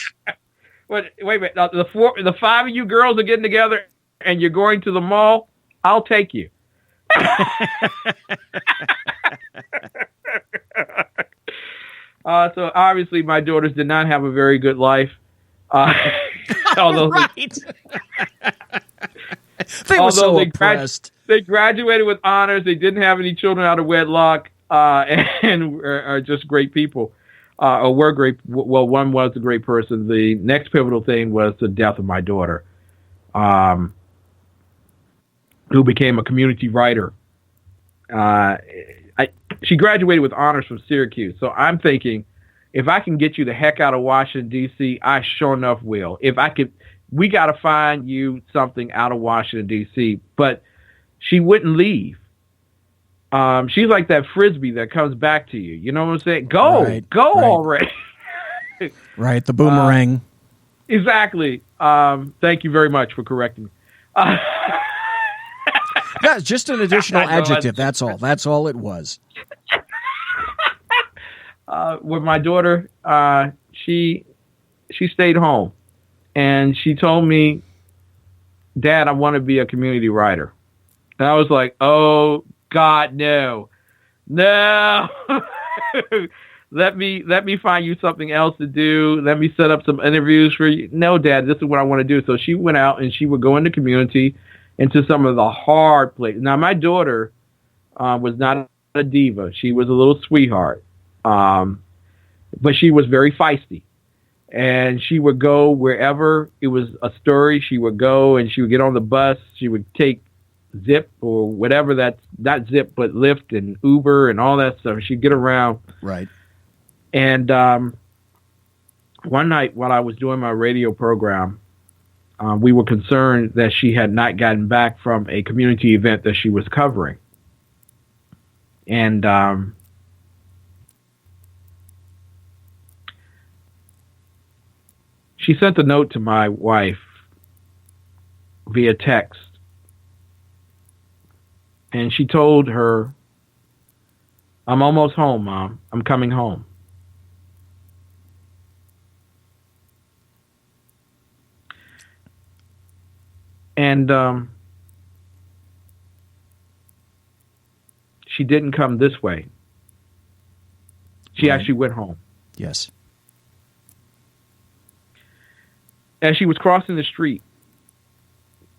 Wait a minute. Now, the five of you girls are getting together and you're going to the mall. I'll take you. So obviously my daughters did not have a very good life. Although right. They were so oppressed. They graduated with honors. They didn't have any children out of wedlock, and are just great people. Or were great. Well, one was a great person. The next pivotal thing was the death of my daughter, who became a community writer. She graduated with honors from Syracuse. So I'm thinking, if I can get you the heck out of Washington, D.C., I sure enough will. If I could, we got to find you something out of Washington, D.C. But she wouldn't leave. She's like that Frisbee that comes back to you. You know what I'm saying? Go already. Right, the boomerang. Exactly. Thank you very much for correcting me. That's just an additional adjective. That's all. That's all it was. With my daughter, she stayed home, and she told me, "Dad, I want to be a community writer." And I was like, "Oh God, no. Let me find you something else to do. Let me set up some interviews for you." No, Dad, this is what I want to do. So she went out and she would go in the community, into some of the hard places. Now, my daughter was not a diva. She was a little sweetheart. But she was very feisty. And she would go wherever it was a story. She would go and she would get on the bus. She would take Zip or whatever that's not Zip, but Lyft and Uber and all that stuff. She'd get around. Right. And one night while I was doing my radio program, we were concerned that she had not gotten back from a community event that she was covering. And she sent a note to my wife via text. And she told her, "I'm almost home, Mom. I'm coming home." And she didn't come this way. She actually went home. Yes. As she was crossing the street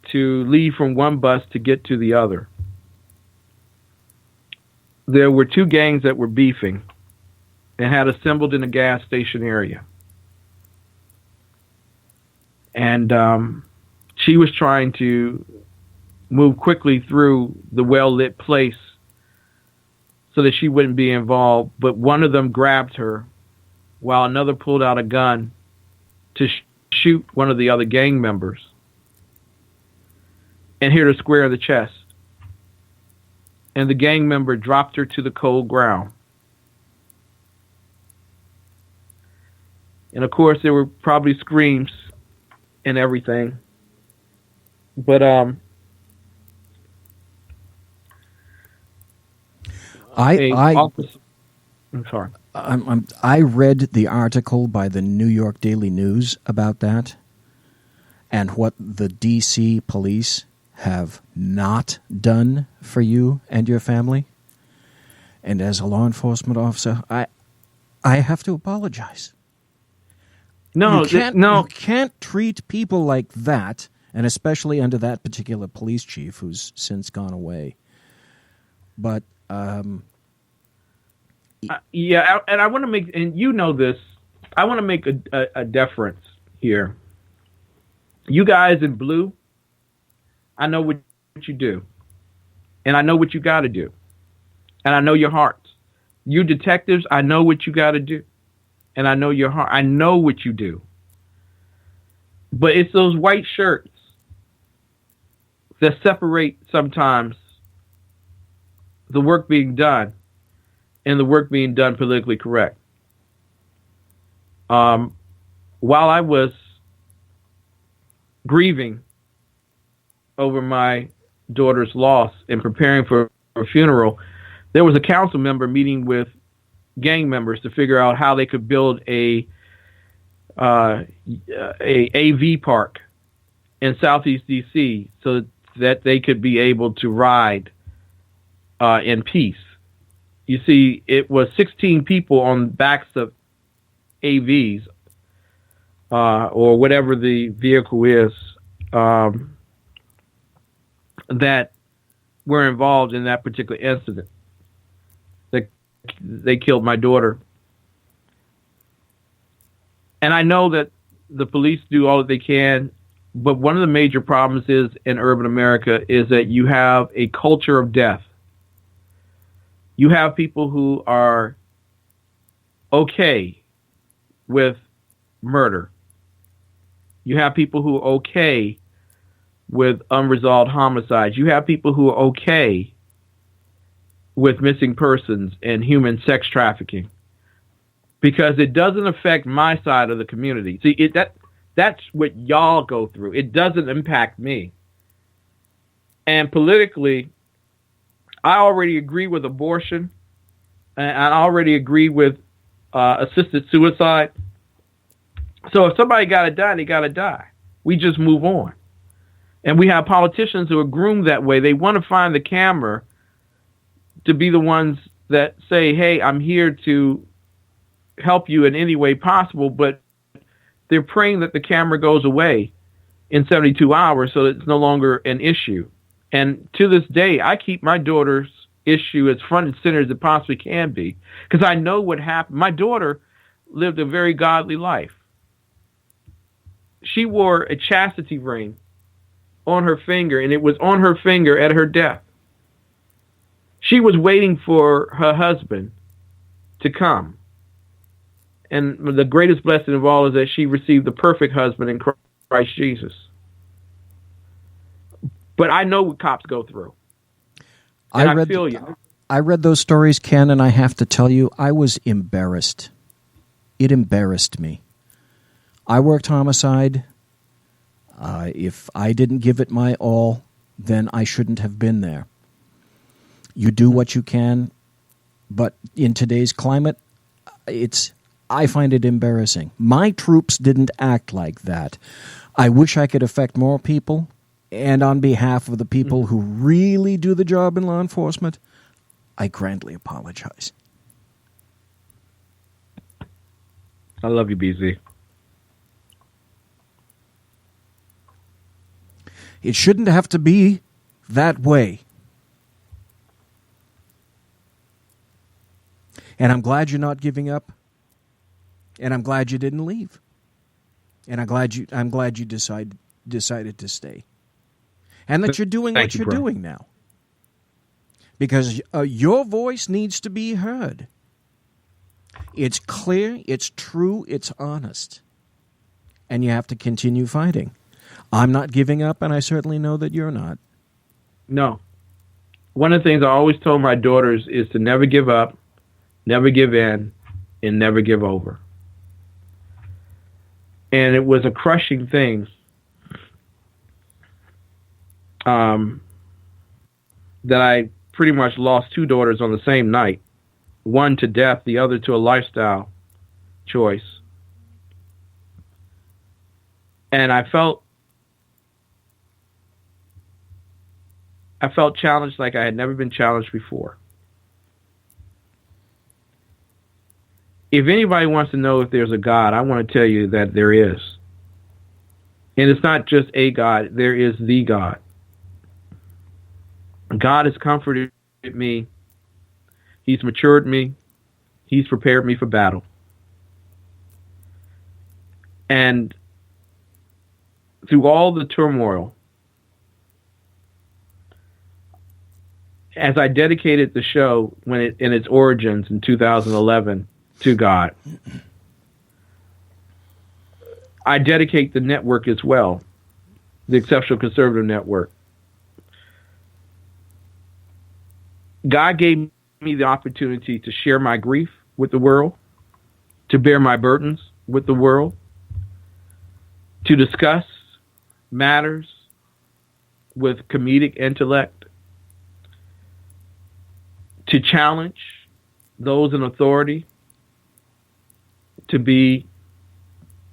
to leave from one bus to get to the other, there were two gangs that were beefing and had assembled in a gas station area. And she was trying to move quickly through the well-lit place so that she wouldn't be involved, but one of them grabbed her while another pulled out a gun to shoot one of the other gang members and hit her square in the chest. And the gang member dropped her to the cold ground. And of course, there were probably screams and everything. But I'm sorry. I read the article by the New York Daily News about that and what the D.C. police have not done for you and your family. And as a law enforcement officer, I have to apologize. No, you can't treat people like that, and especially under that particular police chief who's since gone away. But yeah, and I want to make, and you know this, I want to make a deference here. You guys in blue, I know what you do, and I know what you got to do, and I know your hearts. You detectives, I know what you got to do, and I know your heart. I know what you do. But it's those white shirts that separate sometimes the work being done and the work being done politically correct. While I was grieving over my daughter's loss and preparing for her funeral, there was a council member meeting with gang members to figure out how they could build a AV park in Southeast DC so that they could be able to ride in peace. You see, it was 16 people on backs of AVs or whatever the vehicle is that were involved in that particular incident. They killed my daughter. And I know that the police do all that they can, but one of the major problems is in urban America is that you have a culture of death. You have people who are okay with murder. You have people who are okay with unresolved homicides. You have people who are okay with missing persons and human sex trafficking, because it doesn't affect my side of the community. See, that's what y'all go through. It doesn't impact me. And politically, I already agree with abortion, and I already agree with assisted suicide. So if somebody got to die, they got to die. We just move on. And we have politicians who are groomed that way. They want to find the camera to be the ones that say, hey, I'm here to help you in any way possible, but they're praying that the camera goes away in 72 hours so that it's no longer an issue. And to this day, I keep my daughter's issue as front and center as it possibly can be, because I know what happened. My daughter lived a very godly life. She wore a chastity ring on her finger, and it was on her finger at her death. She was waiting for her husband to come. And the greatest blessing of all is that she received the perfect husband in Christ Jesus. But I know what cops go through. And I feel you. I read those stories, Ken, and I have to tell you, I was embarrassed. It embarrassed me. I worked homicide. If I didn't give it my all, then I shouldn't have been there. You do what you can, but in today's climate, I find it embarrassing. My troops didn't act like that. I wish I could affect more people, And on behalf of the people who really do the job in law enforcement, I grandly apologize. I love you, BZ. It shouldn't have to be that way. And I'm glad you're not giving up. And I'm glad you didn't leave. And I'm glad you decided to stay. And that you're doing what you're doing now. Because your voice needs to be heard. It's clear, it's true, it's honest. And you have to continue fighting. I'm not giving up, and I certainly know that you're not. No. One of the things I always told my daughters is to never give up, never give in, and never give over. And it was a crushing thing that I pretty much lost two daughters on the same night. One to death, the other to a lifestyle choice. And I felt challenged like I had never been challenged before. If anybody wants to know if there's a God, I want to tell you that there is. And it's not just a God, there is the God. God has comforted me. He's matured me. He's prepared me for battle. And through all the turmoil, as I dedicated the show in its origins in 2011 to God, I dedicate the network as well, the Exceptional Conservative Network. God gave me the opportunity to share my grief with the world, to bear my burdens with the world, to discuss matters with comedic intellect, to challenge those in authority, to be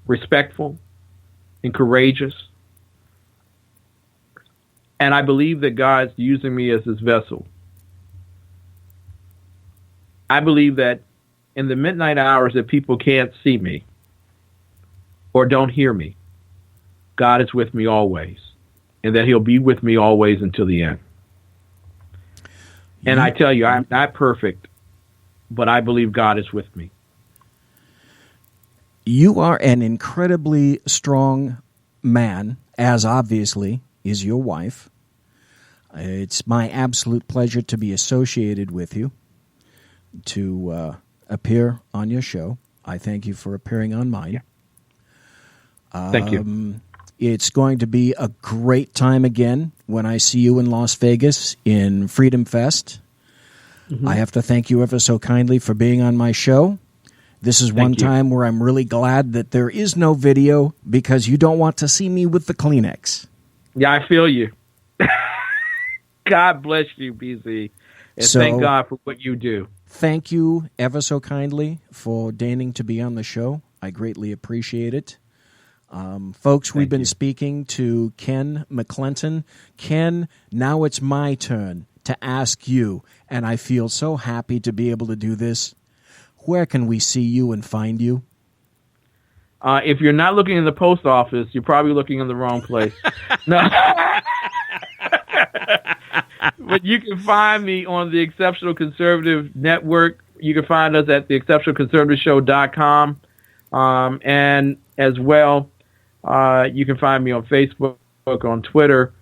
respectful and courageous. And I believe that God's using me as his vessel. I believe that in the midnight hours that people can't see me or don't hear me, God is with me always, and that he'll be with me always until the end. And I tell you, I'm not perfect, but I believe God is with me. You are an incredibly strong man, as obviously is your wife. It's my absolute pleasure to be associated with you, to appear on your show. I thank you for appearing on mine. Thank you. It's going to be a great time again when I see you in Las Vegas in Freedom Fest. Mm-hmm. I have to thank you ever so kindly for being on my show. This is one time where I'm really glad that there is no video because you don't want to see me with the Kleenex. Yeah, I feel you. God bless you, BZ. And thank God for what you do. Thank you ever so kindly for deigning to be on the show. I greatly appreciate it. Folks, we've been speaking to Ken McClenton. Ken, now it's my turn to ask you, and I feel so happy to be able to do this. Where can we see you and find you? If you're not looking in the post office, you're probably looking in the wrong place. No. But you can find me on the Exceptional Conservative Network. You can find us at theexceptionalconservativeshow.com. And as well, you can find me on Facebook, on Twitter.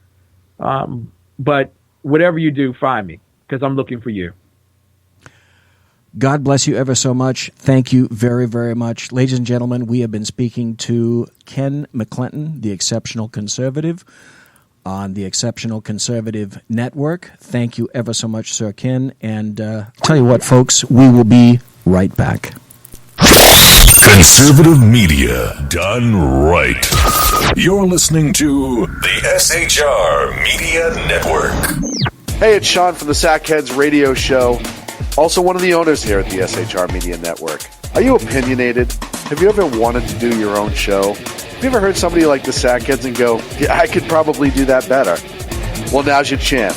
But whatever you do, find me, because I'm looking for you. God bless you ever so much. Thank you very, very much. Ladies and gentlemen, we have been speaking to Ken McClenton, the Exceptional Conservative, on the Exceptional Conservative Network. Thank you ever so much, Sir Ken. And tell you what, folks, we will be right back. Conservative media done right. You're listening to the SHR Media Network. Hey, it's Sean from the Sackheads Radio Show. Also one of the owners here at the SHR Media Network. Are you opinionated? Have you ever wanted to do your own show? Have you ever heard somebody like the Sackheads and go, yeah, I could probably do that better? Well, now's your chance.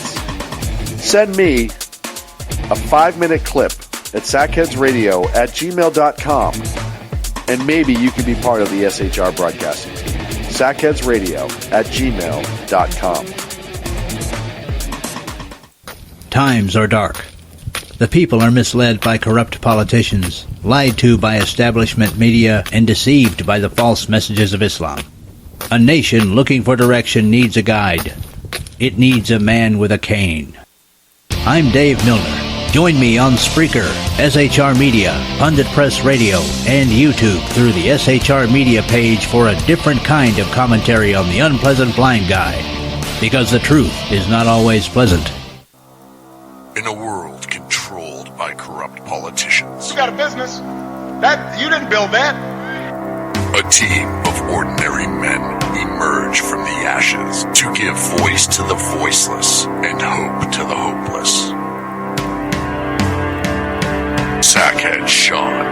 Send me a 5-minute clip at sackheadsradio@gmail.com, and maybe you can be part of the SHR broadcasting team. sackheadsradio@gmail.com. Times are dark. The people are misled by corrupt politicians, lied to by establishment media, and deceived by the false messages of Islam. A nation looking for direction needs a guide. It needs a man with a cane. I'm Dave Milner. Join me on Spreaker, SHR Media, Pundit Press Radio, and YouTube through the SHR Media page for a different kind of commentary on the unpleasant blind guy. Because the truth is not always pleasant. In a world controlled by corrupt politicians, You got a business. That you didn't build that. a team of ordinary men emerge from the ashes to give voice to the voiceless and hope to the hopeless. Sackhead Sean.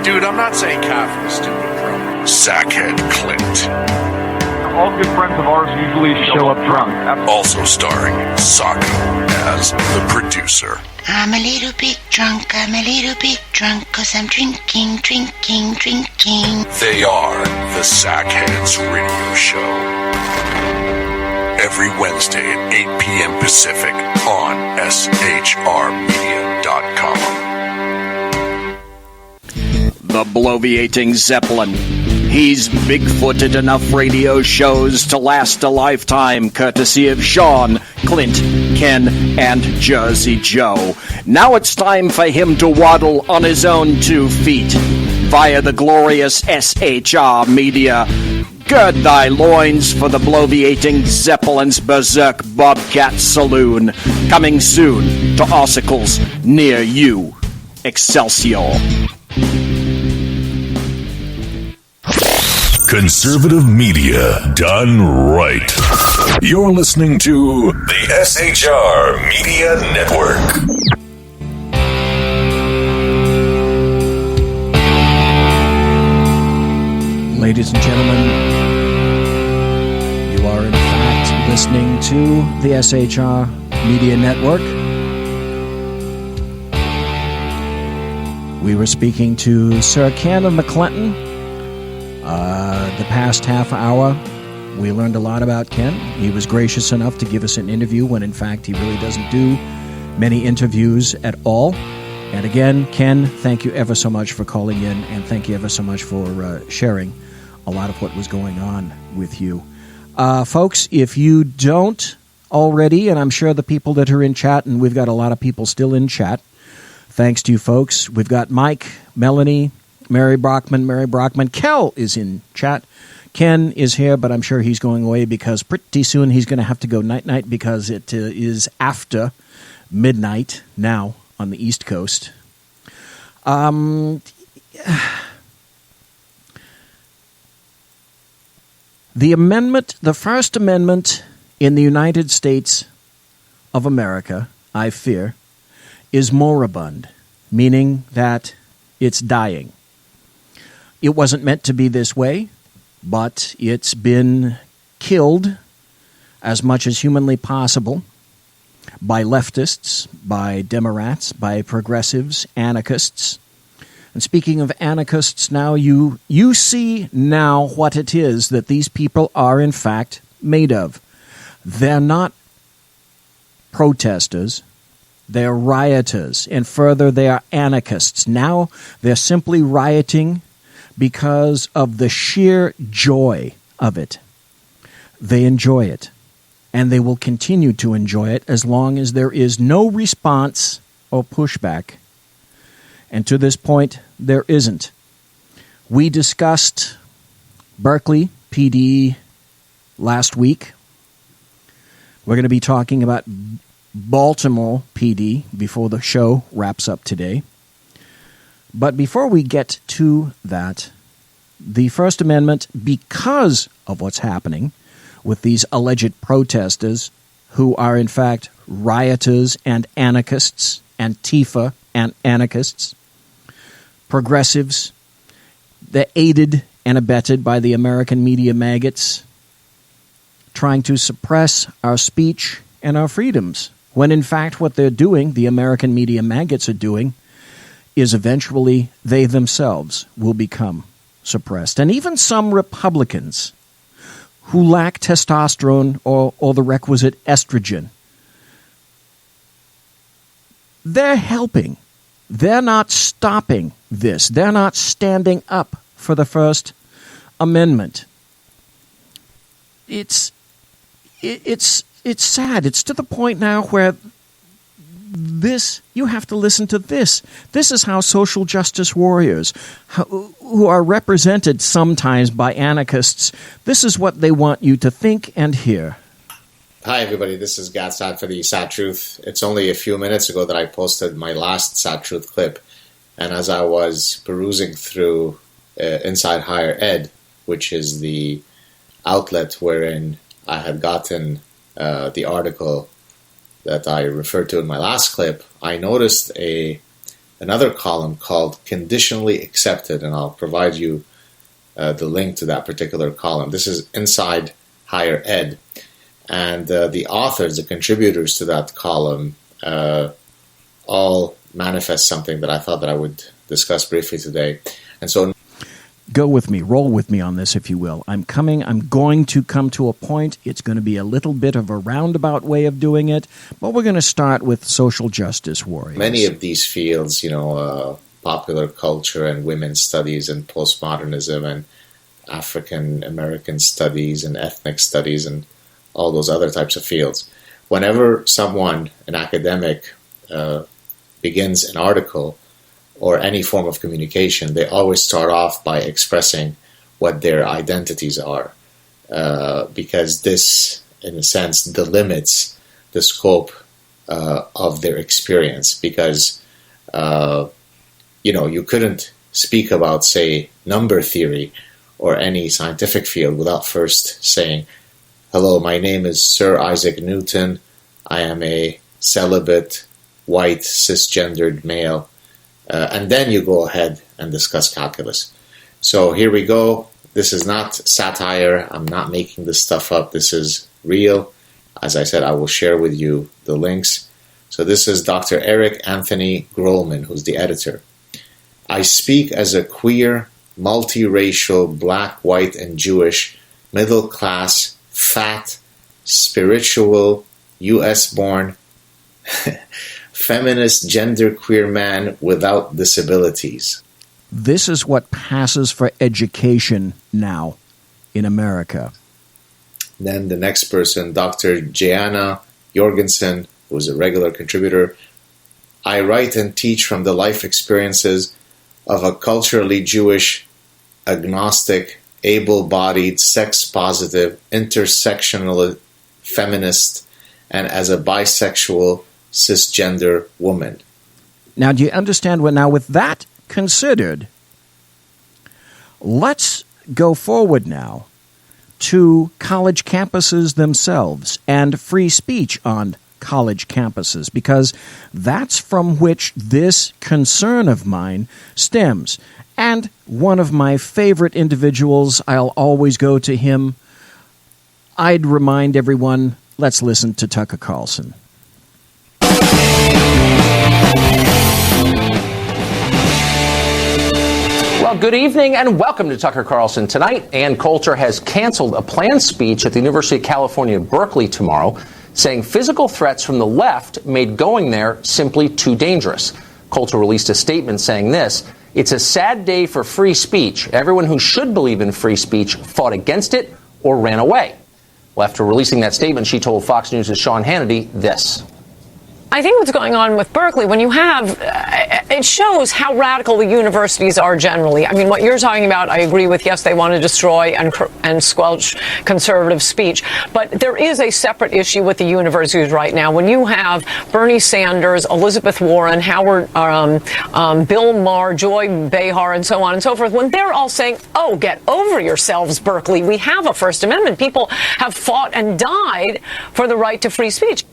Dude, I'm not saying coffee, stupid crumb. Sackhead Clint. All good friends of ours usually show up drunk. Also starring Sako as the producer. I'm a little bit drunk, 'cause I'm drinking. They are the Sackheads Radio Show. Every Wednesday at 8 p.m. Pacific on SHRmedia.com. The bloviating Zeppelin. He's big-footed enough radio shows to last a lifetime, courtesy of Sean, Clint, Ken, and Jersey Joe. Now it's time for him to waddle on his own 2 feet via the glorious SHR Media. Gird thy loins for the bloviating Zeppelin's Berserk Bobcat Saloon, coming soon to ossicles near you. Excelsior. Conservative media done right. You're listening to the SHR Media Network. Ladies and gentlemen, you are in fact listening to the SHR Media Network. We were speaking to Sir Ken McClenton. The past half hour, we learned a lot about Ken. He was gracious enough to give us an interview when, in fact, he really doesn't do many interviews at all. And again, Ken, thank you ever so much for calling in, and thank you ever so much for sharing a lot of what was going on with you. Folks, if you don't already, and I'm sure the people that are in chat, and we've got a lot of people still in chat, thanks to you folks. We've got Mike, Melanie, Mary Brockman. Kel is in chat. Ken is here, but I'm sure he's going away because pretty soon he's going to have to go night-night because it is after midnight now on the East Coast. The amendment, the First Amendment in the United States of America, I fear, is moribund, meaning that it's dying. It wasn't meant to be this way, but it's been killed as much as humanly possible by leftists, by Democrats, by progressives, anarchists. And speaking of anarchists, now you see now what it is that these people are in fact made of. They're not protesters. They're rioters. And further, they are anarchists. Now they're simply rioting because of the sheer joy of it. They enjoy it. And they will continue to enjoy it as long as there is no response or pushback. And to this point, there isn't. We discussed Berkeley PD last week. We're going to be talking about Baltimore PD before the show wraps up today. But before we get to that, the First Amendment, because of what's happening with these alleged protesters who are in fact rioters and anarchists, Antifa and anarchists, progressives, the aided and abetted by the American media maggots trying to suppress our speech and our freedoms, when in fact what they're doing, the American media maggots are doing, is eventually they themselves will become suppressed. And even some Republicans who lack testosterone or the requisite estrogen, they're helping. They're not stopping this. They're not standing up for the First Amendment. It's sad. It's to the point now where you have to listen to this. This is how social justice warriors, who are represented sometimes by anarchists, this is what they want you to think and hear. Hi, everybody. This is Gatsad for the Sad Truth. It's only a few minutes ago that I posted my last Sad Truth clip, and as I was perusing through Inside Higher Ed, which is the outlet wherein I had gotten the article that I referred to in my last clip, I noticed another column called Conditionally Accepted, and I'll provide you the link to that particular column. This is Inside Higher Ed, and the authors, the contributors to that column, all manifest something that I thought that I would discuss briefly today. And so go with me, roll with me on this, if you will. I'm going to come to a point. It's going to be a little bit of a roundabout way of doing it, but we're going to start with social justice warriors. Many of these fields, popular culture and women's studies and postmodernism and African American studies and ethnic studies and all those other types of fields. Whenever someone, an academic, begins an article or any form of communication, they always start off by expressing what their identities are, because this, in a sense, delimits the scope of their experience. Because, you couldn't speak about, say, number theory or any scientific field without first saying, hello, my name is Sir Isaac Newton. I am a celibate, white, cisgendered male. And then you go ahead and discuss calculus. So here we go. This is not satire. I'm not making this stuff up. This is real. As I said, I will share with you the links. So this is Dr. Eric Anthony Grolman, who's the editor. I speak as a queer, multiracial, black, white, and Jewish, middle class, fat, spiritual, US-born, feminist, genderqueer man without disabilities. This is what passes for education now in America. Then the next person, Dr. Jana Jorgensen, who is a regular contributor. I write and teach from the life experiences of a culturally Jewish, agnostic, able-bodied, sex-positive, intersectional feminist, and as a bisexual, cisgender woman. Now, do you understand what? Now, with that considered, let's go forward now to college campuses themselves and free speech on college campuses, because that's from which this concern of mine stems. And one of my favorite individuals, I'll always go to him. I'd remind everyone, let's listen to Tucker Carlson. Well, good evening and welcome to Tucker Carlson Tonight. Ann Coulter has canceled a planned speech at the University of California, Berkeley tomorrow, saying physical threats from the left made going there simply too dangerous. Coulter released a statement saying this: "It's a sad day for free speech. Everyone who should believe in free speech fought against it or ran away." Well, after releasing that statement, she told Fox News' Sean Hannity this. I think what's going on with Berkeley, when you have, it shows how radical the universities are generally. I mean, what you're talking about, I agree with. Yes, they want to destroy and squelch conservative speech. But there is a separate issue with the universities right now. When you have Bernie Sanders, Elizabeth Warren, Howard, Bill Maher, Joy Behar, and so on and so forth, when they're all saying, oh, get over yourselves, Berkeley, we have a First Amendment. People have fought and died for the right to free speech.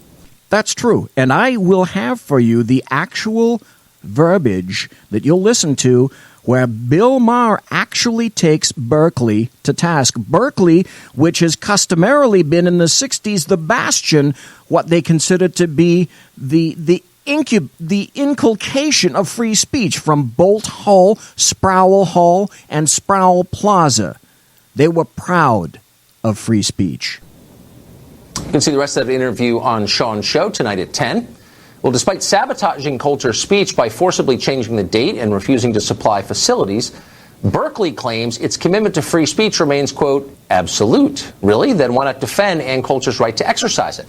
That's true. And I will have for you the actual verbiage that you'll listen to where Bill Maher actually takes Berkeley to task. Berkeley, which has customarily been in the 60s the bastion, what they consider to be the inculcation of free speech from Bolt Hall, Sproul Hall, and Sproul Plaza. They were proud of free speech. You can see the rest of that interview on Sean's show tonight at 10. Well, despite sabotaging Coulter's speech by forcibly changing the date and refusing to supply facilities, Berkeley claims its commitment to free speech remains, quote, absolute. Really? Then why not defend Ann Coulter's right to exercise it?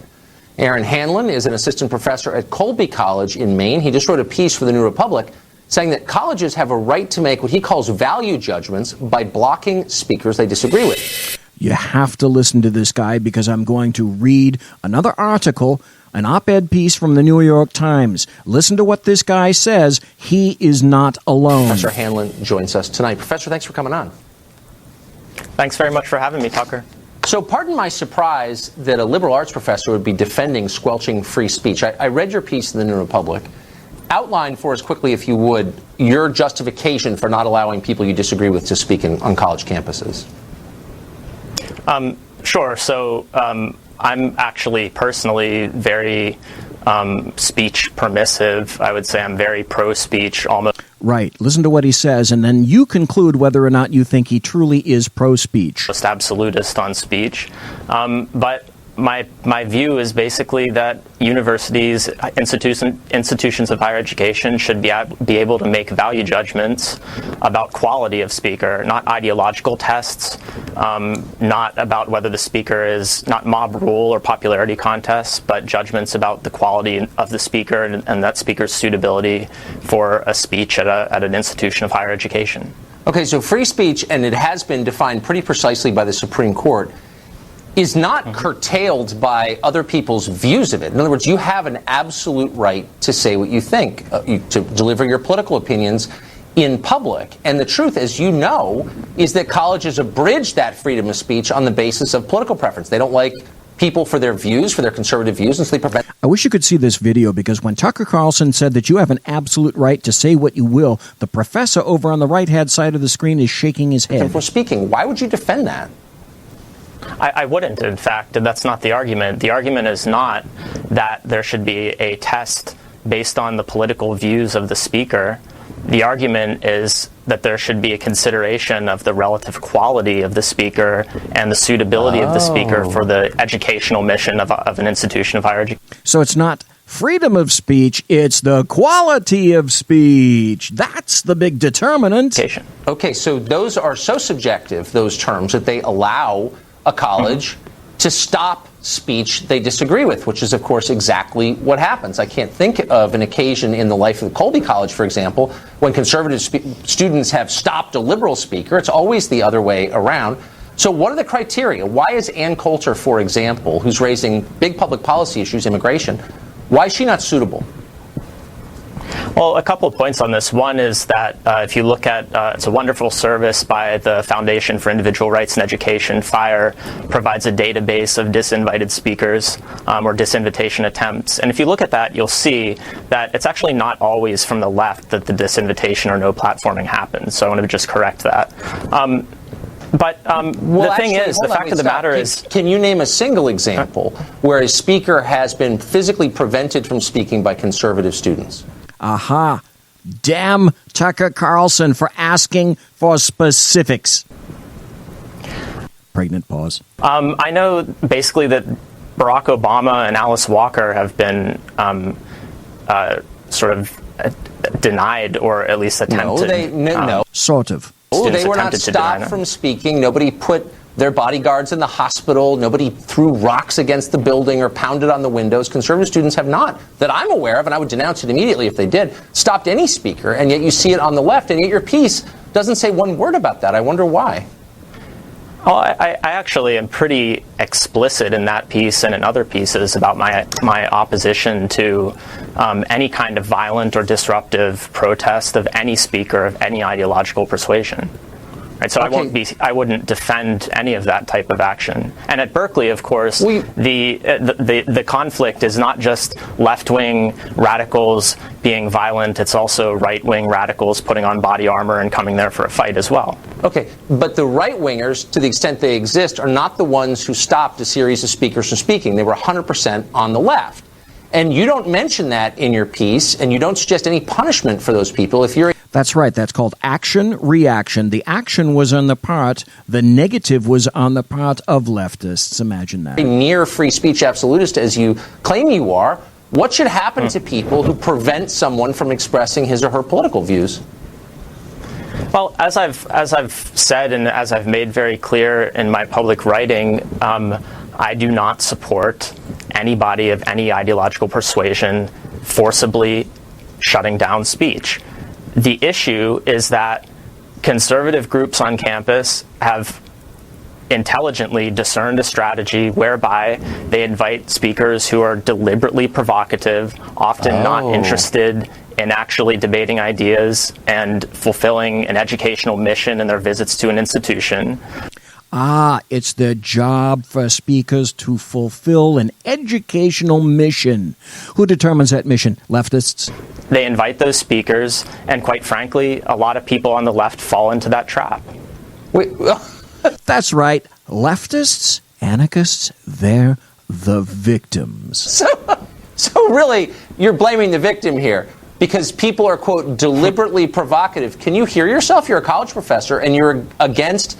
Aaron Hanlon is an assistant professor at Colby College in Maine. He just wrote a piece for the New Republic saying that colleges have a right to make what he calls value judgments by blocking speakers they disagree with. You have to listen to this guy because I'm going to read another article, an op-ed piece from the New York Times. Listen to what this guy says. He is not alone. Professor Hanlon joins us tonight. Professor, thanks for coming on. Thanks very much for having me, Tucker. So pardon my surprise that a liberal arts professor would be defending squelching free speech. I read your piece in the New Republic. Outline for us quickly, if you would, your justification for not allowing people you disagree with to speak on college campuses. Sure. So I'm actually personally very speech permissive. I would say I'm very pro-speech, almost. Right. Listen to what he says, and then you conclude whether or not you think he truly is pro-speech. Just absolutist on speech. But my view is basically that universities, institutions of higher education should be able to make value judgments about quality of speaker, not ideological tests, not about whether the speaker is not mob rule or popularity contests, but judgments about the quality of the speaker and that speaker's suitability for a speech at an institution of higher education. Okay, so free speech, and it has been defined pretty precisely by the Supreme Court, is not curtailed by other people's views of it. In other words, you have an absolute right to say what you think, to deliver your political opinions in public. And the truth, as you know, is that colleges abridge that freedom of speech on the basis of political preference. They don't like people for their views, for their conservative views, and so they prevent. I wish you could see this video, because when Tucker Carlson said that you have an absolute right to say what you will, the professor over on the right-hand side of the screen is shaking his head. For speaking, why would you defend that? I wouldn't, in fact, and that's not the argument. The argument is not that there should be a test based on the political views of the speaker. The argument is that there should be a consideration of the relative quality of the speaker and the suitability of the speaker for the educational mission of an institution of higher education. So it's not freedom of speech, it's the quality of speech. That's the big determinant. Okay, so those are so subjective, those terms, that they allow a college to stop speech they disagree with, which is, of course, exactly what happens. I can't think of an occasion in the life of Colby College, for example, when conservative students have stopped a liberal speaker. It's always the other way around. So what are the criteria? Why is Ann Coulter, for example, who's raising big public policy issues, immigration, why is she not suitable? Well, a couple of points on this. One is that if you look at, it's a wonderful service by the Foundation for Individual Rights in Education. FIRE provides a database of disinvited speakers or disinvitation attempts. And if you look at that, you'll see that it's actually not always from the left that the disinvitation or no platforming happens. So I want to just correct that. But the thing is, the fact of the matter is... Can you name a single example where a speaker has been physically prevented from speaking by conservative students? Aha. Damn Tucker Carlson for asking for specifics. Pregnant pause. I know basically that Barack Obama and Alice Walker have been sort of denied, or at least attempted. No. Sort of. They were not stopped from speaking. Nobody put their bodyguards in the hospital. Nobody threw rocks against the building or pounded on the windows. Conservative students have not, that I'm aware of, and I would denounce it immediately if they did, stopped any speaker, and yet you see it on the left, and yet your piece doesn't say one word about that. I wonder why. Well, I actually am pretty explicit in that piece and in other pieces about my opposition to any kind of violent or disruptive protest of any speaker of any ideological persuasion. Right, so I wouldn't defend any of that type of action. And at Berkeley, of course, the conflict is not just left-wing radicals being violent, it's also right-wing radicals putting on body armor and coming there for a fight as well. Okay, but the right-wingers, to the extent they exist, are not the ones who stopped a series of speakers from speaking. They were 100% on the left. And you don't mention that in your piece, and you don't suggest any punishment for those people if you're... That's right. That's called action-reaction. The action was on the part, the negative was on the part of leftists. Imagine that. Near free speech absolutist as you claim you are, what should happen to people who prevent someone from expressing his or her political views? Well, as I've said and as I've made very clear in my public writing, I do not support anybody of any ideological persuasion forcibly shutting down speech. The issue is that conservative groups on campus have intelligently discerned a strategy whereby they invite speakers who are deliberately provocative, often not interested in actually debating ideas and fulfilling an educational mission in their visits to an institution. It's their job for speakers to fulfill an educational mission. Who determines that mission? Leftists? They invite those speakers, and quite frankly, a lot of people on the left fall into that trap. That's right. Leftists, anarchists, they're the victims. So really, you're blaming the victim here because people are, quote, deliberately provocative. Can you hear yourself? You're a college professor, and you're against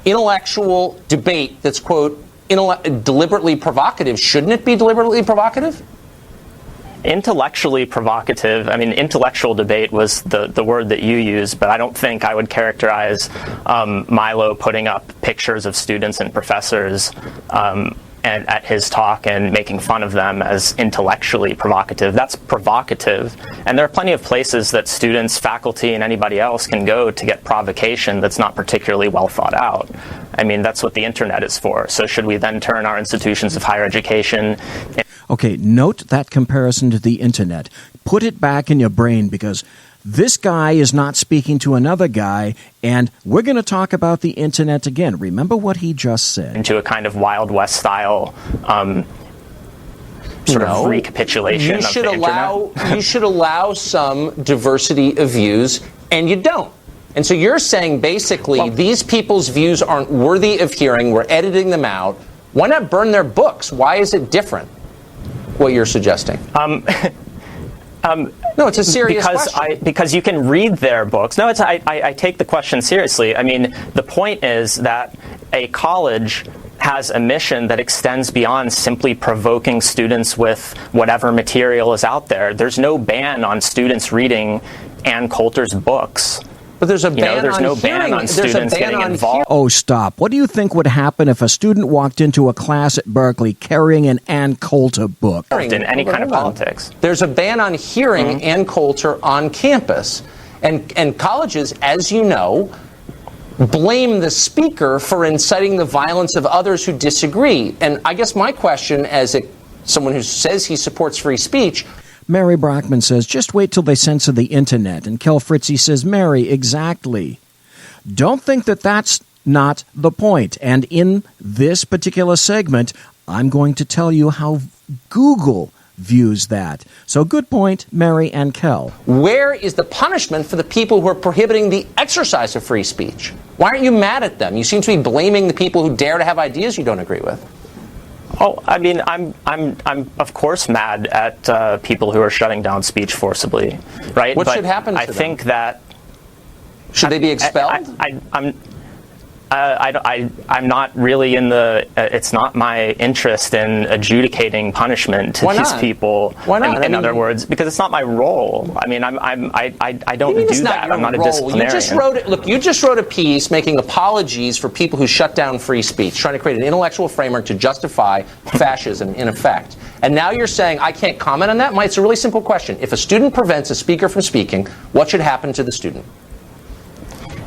intellectual debate that's, quote, deliberately provocative. Shouldn't it be deliberately provocative? Intellectually provocative, I mean, intellectual debate was the word that you used, but I don't think I would characterize Milo putting up pictures of students and professors and at his talk and making fun of them as intellectually provocative. That's provocative. And there are plenty of places that students, faculty, and anybody else can go to get provocation that's not particularly well thought out. I mean, that's what the internet is for. So should we then turn our institutions of higher education... Okay, note that comparison to the internet. Put it back in your brain because this guy is not speaking to another guy, and we're going to talk about the internet again. Remember what he just said. Into a kind of Wild West style sort of recapitulation of the internet. You should allow some diversity of views, and you don't. And so you're saying basically these people's views aren't worthy of hearing. We're editing them out. Why not burn their books? Why is it different? What you're suggesting? No, it's a serious question. Because you can read their books. No, I take the question seriously. I mean, the point is that a college has a mission that extends beyond simply provoking students with whatever material is out there. There's no ban on students reading Ann Coulter's books. But there's a ban there's on no hearing. ban on students getting involved. Oh, stop. What do you think would happen if a student walked into a class at Berkeley carrying an Ann Coulter book? In any kind of politics. There's a ban on hearing Ann Coulter on campus. And colleges, as you know, blame the speaker for inciting the violence of others who disagree. And I guess my question as someone who says he supports free speech... Mary Brockman says, just wait till they censor the internet. And Kel Fritzy says, Mary, exactly. Don't think that that's not the point. And in this particular segment, I'm going to tell you how Google views that. So good point, Mary and Kel. Where is the punishment for the people who are prohibiting the exercise of free speech? Why aren't you mad at them? You seem to be blaming the people who dare to have ideas you don't agree with. Oh, I mean, I'm of course mad at people who are shutting down speech forcibly, right? What should happen to them? I think that should they be expelled? I'm not really in the. It's not my interest in adjudicating punishment to these people. Why not? In other words, because it's not my role. I mean, I don't do that. I'm not a disciplinarian. You just wrote a piece making apologies for people who shut down free speech, trying to create an intellectual framework to justify fascism in effect. And now you're saying I can't comment on that? It's a really simple question. If a student prevents a speaker from speaking, what should happen to the student?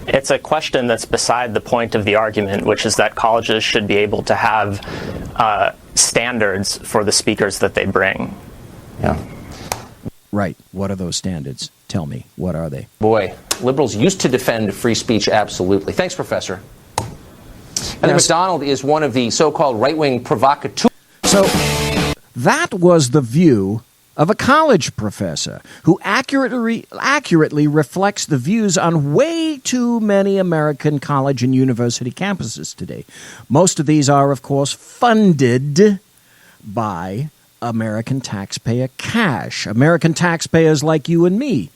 It's a question that's beside the point of the argument, which is that colleges should be able to have standards for the speakers that they bring. Yeah. Right. What are those standards? Tell me. What are they? Boy, liberals used to defend free speech absolutely. Thanks, Professor. And Yes. McDonald is one of the so-called right-wing provocateurs. So that was the view of a college professor who accurately reflects the views on way too many American college and university campuses today. Most of these are, of course, funded by American taxpayer cash. American taxpayers like you and me.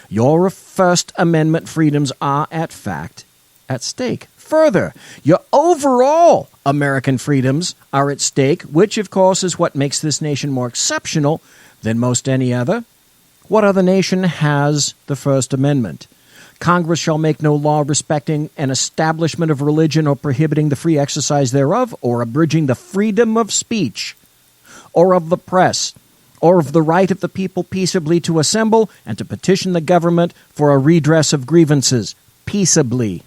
Your First Amendment freedoms are, at stake. Further, your overall American freedoms are at stake, which, of course, is what makes this nation more exceptional than most any other. What other nation has the First Amendment? Congress shall make no law respecting an establishment of religion or prohibiting the free exercise thereof, or abridging the freedom of speech, or of the press, or of the right of the people peaceably to assemble and to petition the government for a redress of grievances, peaceably.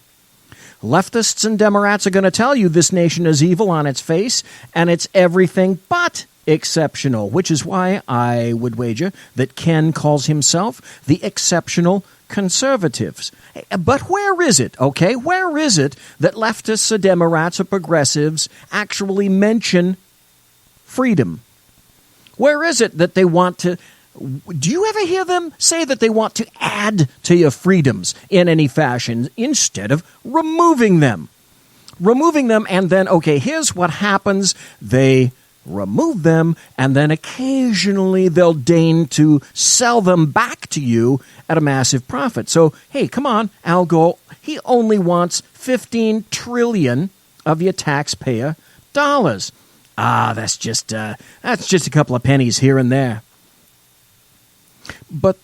Leftists and Democrats are going to tell you this nation is evil on its face, and it's everything but exceptional, which is why I would wager that Ken calls himself the exceptional conservatives. But where is it, okay? Where is it that leftists or Democrats or progressives actually mention freedom? Where is it that they want to... Do you ever hear them say that they want to add to your freedoms in any fashion instead of removing them? Removing them, and then, okay, here's what happens. They remove them, and then occasionally they'll deign to sell them back to you at a massive profit. So, hey, come on, Al Gore, he only wants $15 trillion of your taxpayer dollars. That's just a couple of pennies here and there. But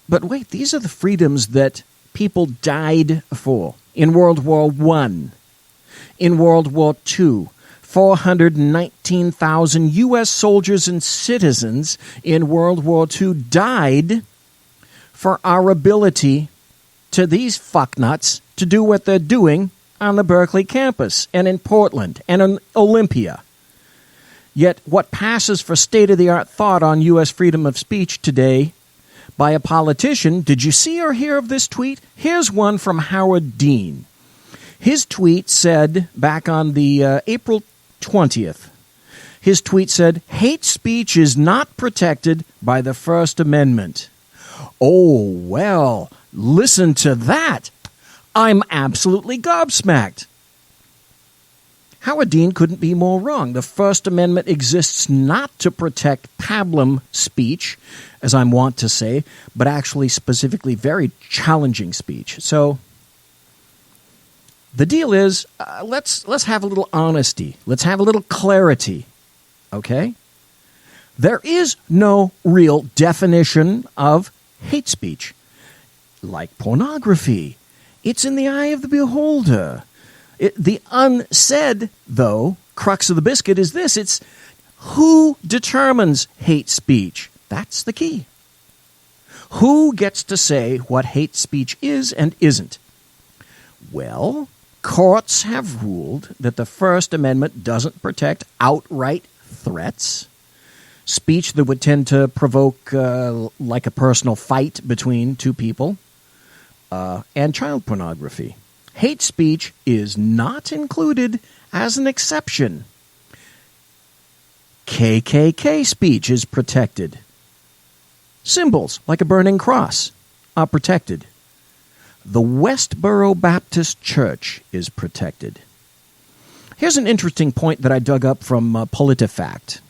wait, these are the freedoms that people died for in World War I, in World War II. 419,000 U.S. soldiers and citizens in World War II died for our ability to these fucknuts to do what they're doing on the Berkeley campus and in Portland and in Olympia. Yet what passes for state-of-the-art thought on U.S. freedom of speech today by a politician, did you see or hear of this tweet? Here's one from Howard Dean. His tweet said, back on the April 20th, his tweet said, hate speech is not protected by the First Amendment. Oh, well, listen to that. I'm absolutely gobsmacked. Howard Dean couldn't be more wrong. The First Amendment exists not to protect pablum speech, as I'm wont to say, but actually specifically very challenging speech. So the deal is, let's have a little honesty. Let's have a little clarity, okay? There is no real definition of hate speech, like pornography. It's in the eye of the beholder. The unsaid, though, crux of the biscuit is this. It's who determines hate speech. That's the key. Who gets to say what hate speech is and isn't? Well, courts have ruled that the First Amendment doesn't protect outright threats, speech that would tend to provoke like a personal fight between two people, and child pornography. Hate speech is not included as an exception. KKK speech is protected. Symbols like a burning cross are protected. The Westboro Baptist Church is protected. Here's an interesting point that I dug up from PolitiFact.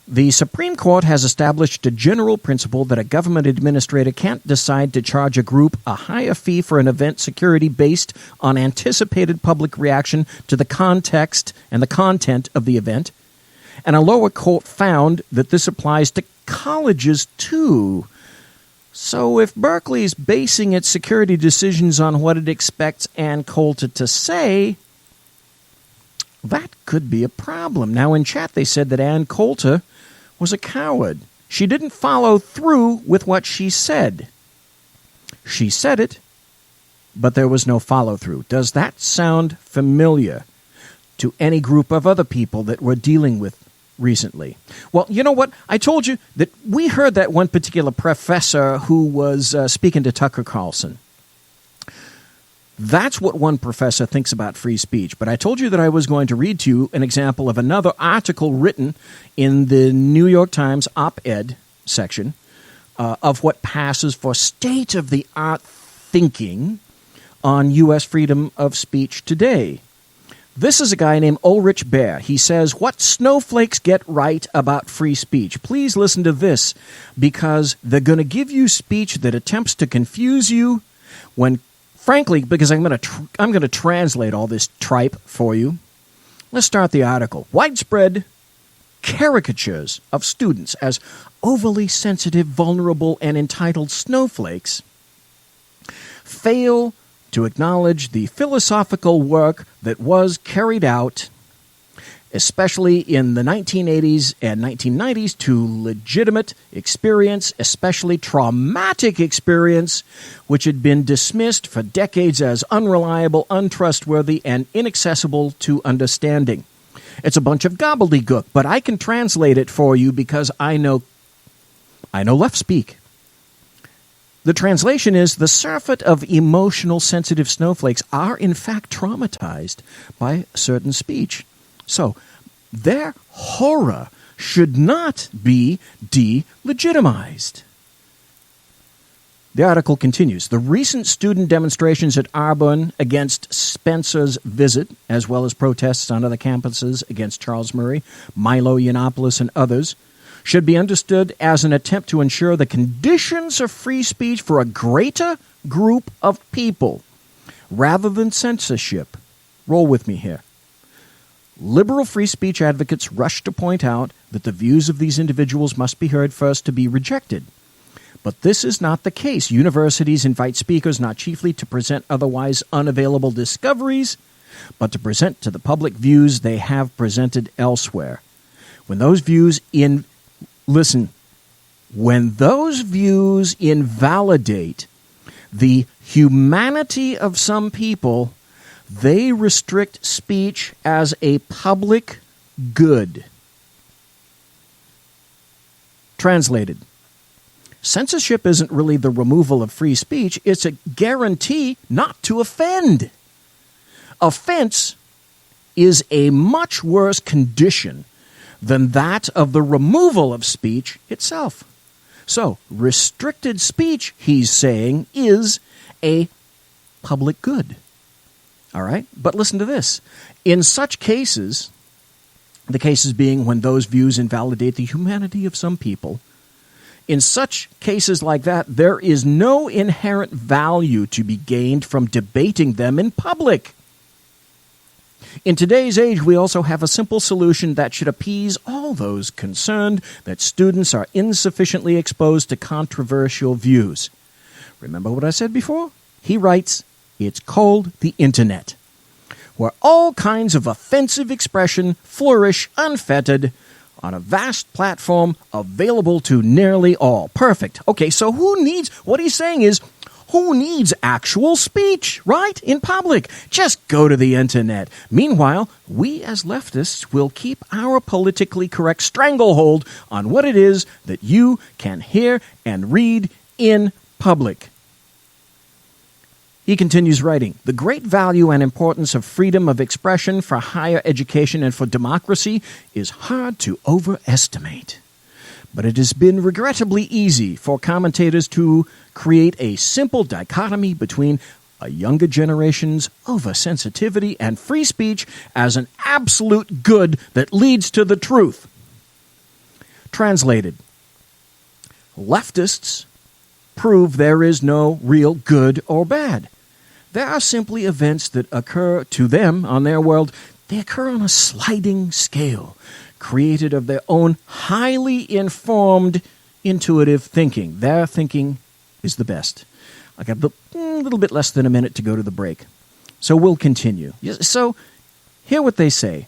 The Supreme Court has established a general principle that a government administrator can't decide to charge a group a higher fee for an event security based on anticipated public reaction to the context and the content of the event. And a lower court found that this applies to colleges, too. So if Berkeley's basing its security decisions on what it expects Ann Coulter to say, that could be a problem. Now, in chat, they said that Ann Coulter was a coward. She didn't follow through with what she said. She said it, but there was no follow-through. Does that sound familiar to any group of other people that we're dealing with recently. Well, you know what? I told you that we heard that one particular professor who was speaking to Tucker Carlson. That's what one professor thinks about free speech. But I told you that I was going to read to you an example of another article written in the New York Times op-ed section of what passes for state-of-the-art thinking on U.S. freedom of speech today. This is a guy named Ulrich Baer. He says, what snowflakes get right about free speech? Please listen to this, because they're going to give you speech that attempts to confuse you when, frankly, because I'm going to translate all this tripe for you. Let's start the article. Widespread caricatures of students as overly sensitive, vulnerable, and entitled snowflakes fail to acknowledge the philosophical work that was carried out, especially in the 1980s and 1990s, to legitimate experience, especially traumatic experience, which had been dismissed for decades as unreliable, untrustworthy, and inaccessible to understanding. It's a bunch of gobbledygook, but I can translate it for you because I know left speak. The translation is, the surfeit of emotional sensitive snowflakes are in fact traumatized by certain speech. So their horror should not be delegitimized. The article continues. The recent student demonstrations at Auburn against Spencer's visit, as well as protests on other campuses against Charles Murray, Milo Yiannopoulos, and others, should be understood as an attempt to ensure the conditions of free speech for a greater group of people, rather than censorship. Roll with me here. Liberal free speech advocates rush to point out that the views of these individuals must be heard first to be rejected. But this is not the case. Universities invite speakers not chiefly to present otherwise unavailable discoveries, but to present to the public views they have presented elsewhere. When those views invalidate the humanity of some people, they restrict speech as a public good. Translated. Censorship isn't really the removal of free speech, it's a guarantee not to offend. Offense is a much worse condition than that of the removal of speech itself. So, restricted speech, he's saying, is a public good. All right? But listen to this. In such cases, the cases being when those views invalidate the humanity of some people, in such cases like that, there is no inherent value to be gained from debating them in public. In today's age, we also have a simple solution that should appease all those concerned that students are insufficiently exposed to controversial views. Remember what I said before? He writes, it's called the Internet, where all kinds of offensive expression flourish unfettered on a vast platform available to nearly all. Perfect. Okay, so what he's saying is, who needs actual speech, right, in public? Just go to the Internet. Meanwhile, we as leftists will keep our politically correct stranglehold on what it is that you can hear and read in public. He continues writing, the great value and importance of freedom of expression for higher education and for democracy is hard to overestimate. But it has been regrettably easy for commentators to create a simple dichotomy between a younger generation's oversensitivity and free speech as an absolute good that leads to the truth. Translated, leftists prove there is no real good or bad. There are simply events that occur to them on their world. They occur on a sliding scale, created of their own highly informed, intuitive thinking. Their thinking is the best. I got a little bit less than a minute to go to the break, so we'll continue. So, hear what they say.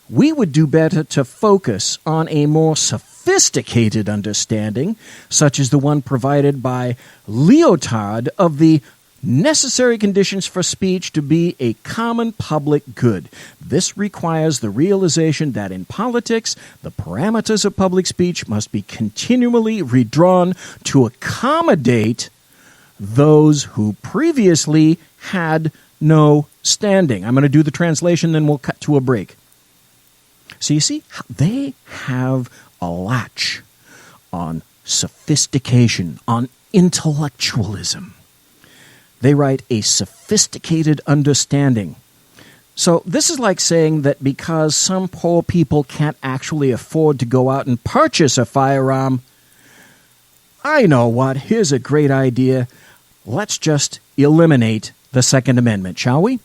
We would do better to focus on a more sophisticated understanding, such as the one provided by Lyotard of the necessary conditions for speech to be a common public good. This requires the realization that in politics, the parameters of public speech must be continually redrawn to accommodate those who previously had no standing. I'm going to do the translation, then we'll cut to a break. So you see, they have a latch on sophistication, on intellectualism. They write a sophisticated understanding. So this is like saying that because some poor people can't actually afford to go out and purchase a firearm, I know what, here's a great idea. Let's just eliminate the Second Amendment, shall we?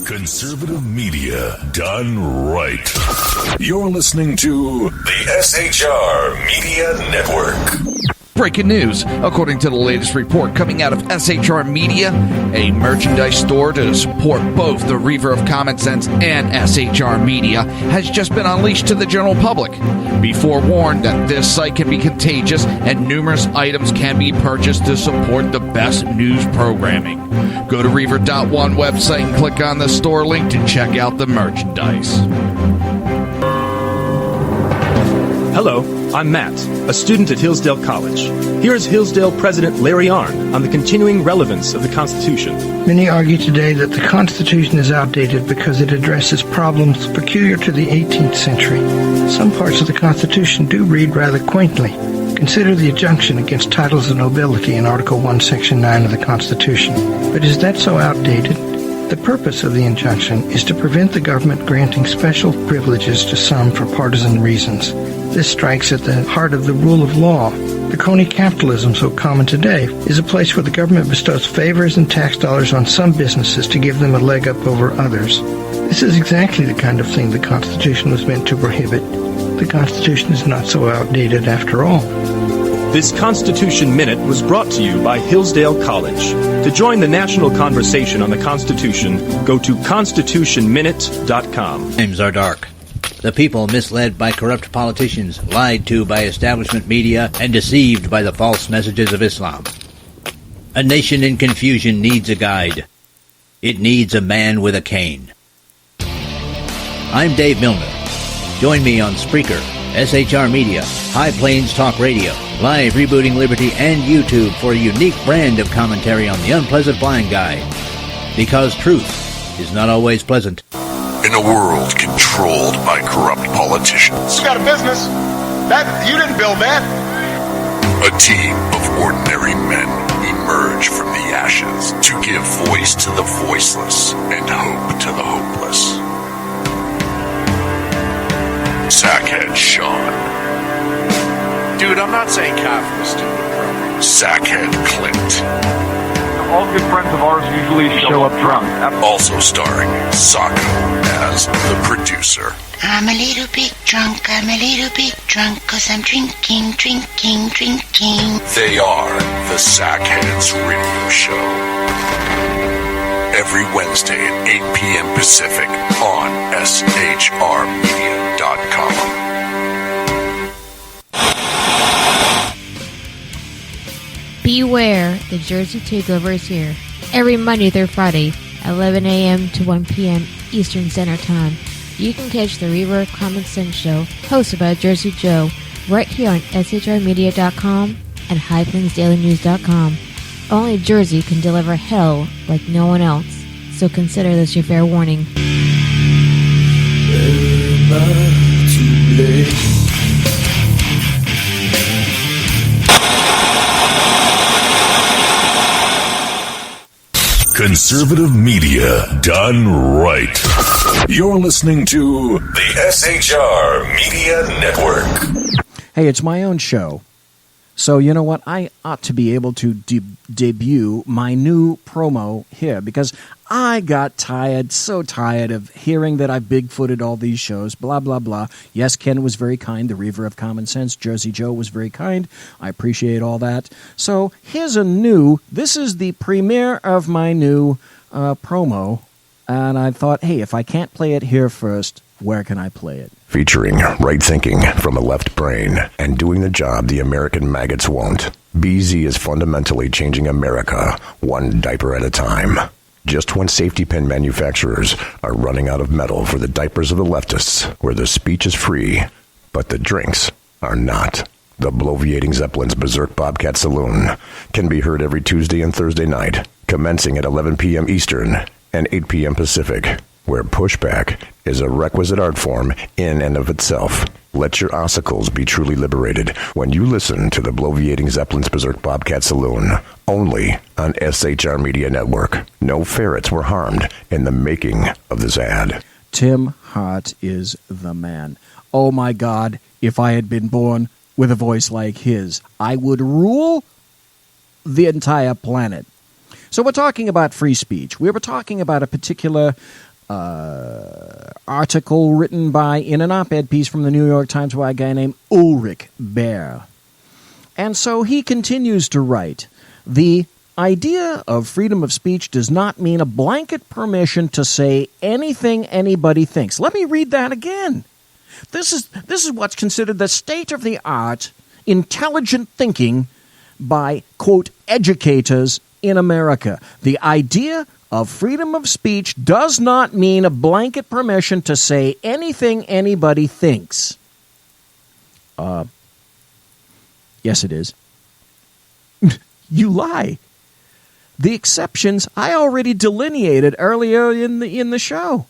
Conservative media done right. You're listening to the SHR Media Network. Breaking news. According to the latest report coming out of SHR Media, a merchandise store to support both the Reaver of Common Sense and SHR Media has just been unleashed to the general public. Be forewarned that this site can be contagious and numerous items can be purchased to support the best news programming. Go to Reaver.one website and click on the store link to check out the merchandise. Hello, I'm Matt, a student at Hillsdale College. Here is Hillsdale President Larry Arnn on the continuing relevance of the Constitution. Many argue today that the Constitution is outdated because it addresses problems peculiar to the 18th century. Some parts of the Constitution do read rather quaintly. Consider the injunction against titles of nobility in Article 1, Section 9 of the Constitution. But is that so outdated? The purpose of the injunction is to prevent the government granting special privileges to some for partisan reasons. This strikes at the heart of the rule of law. The crony capitalism so common today is a place where the government bestows favors and tax dollars on some businesses to give them a leg up over others. This is exactly the kind of thing the Constitution was meant to prohibit. The Constitution is not so outdated after all. This Constitution Minute was brought to you by Hillsdale College. To join the national conversation on the Constitution, go to constitutionminute.com. Times are dark. The people misled by corrupt politicians, lied to by establishment media, and deceived by the false messages of Islam. A nation in confusion needs a guide. It needs a man with a cane. I'm Dave Milner. Join me on Spreaker, SHR Media, High Plains Talk Radio, Live Rebooting Liberty, and YouTube for a unique brand of commentary on the unpleasant blind guy. Because truth is not always pleasant. In a world controlled by corrupt politicians. You got a business. You didn't build that. A team of ordinary men emerge from the ashes to give voice to the voiceless and hope to the hopeless. Sackhead Sean. Dude, I'm not saying cough from a stupid program. Sackhead Clint. All good friends of ours usually show up drunk. Also starring Sako as the producer. I'm a little bit drunk, cause I'm drinking. They are the Sackheads Radio Show. Every Wednesday at 8 p.m. Pacific on SHRmedia.com. Beware, the Jersey Takeover is here. Every Monday through Friday, 11 a.m. to 1 p.m. Eastern Standard Time. You can catch the Reaver of Common Sense show, hosted by Jersey Joe, right here on SHRmedia.com and HighPlainsDailyNews.com. Only Jersey can deliver hell like no one else, so consider this your fair warning. Conservative media done right. You're listening to the SHR Media Network. Hey, it's my own show. So you know what? I ought to be able to debut my new promo here because I got so tired of hearing that I've bigfooted all these shows, blah, blah, blah. Yes, Ken was very kind. The Reaver of Common Sense, Jersey Joe, was very kind. I appreciate all that. So here's this is the premiere of my new promo. And I thought, hey, if I can't play it here first, where can I play it? Featuring right thinking from a left brain and doing the job the American maggots won't. BZ is fundamentally changing America one diaper at a time. Just when safety pin manufacturers are running out of metal for the diapers of the leftists, where the speech is free, but the drinks are not. The bloviating Zeppelin's Berserk Bobcat Saloon can be heard every Tuesday and Thursday night, commencing at 11 p.m. Eastern and 8 p.m. Pacific, where pushback is a requisite art form in and of itself. Let your ossicles be truly liberated when you listen to the bloviating Zeppelin's Berserk Bobcat Saloon, only on SHR Media Network. No ferrets were harmed in the making of this ad. Tim Hart is the man. Oh my God, if I had been born with a voice like his, I would rule the entire planet. So we're talking about free speech. We were talking about a particular article written in an op-ed piece from the New York Times by a guy named Ulrich Baer. And so he continues to write, the idea of freedom of speech does not mean a blanket permission to say anything anybody thinks. Let me read that again. This is what's considered the state-of-the-art intelligent thinking by, quote, educators in America. The idea of freedom of speech does not mean a blanket permission to say anything anybody thinks. Yes, it is. You lie. The exceptions I already delineated earlier in the show.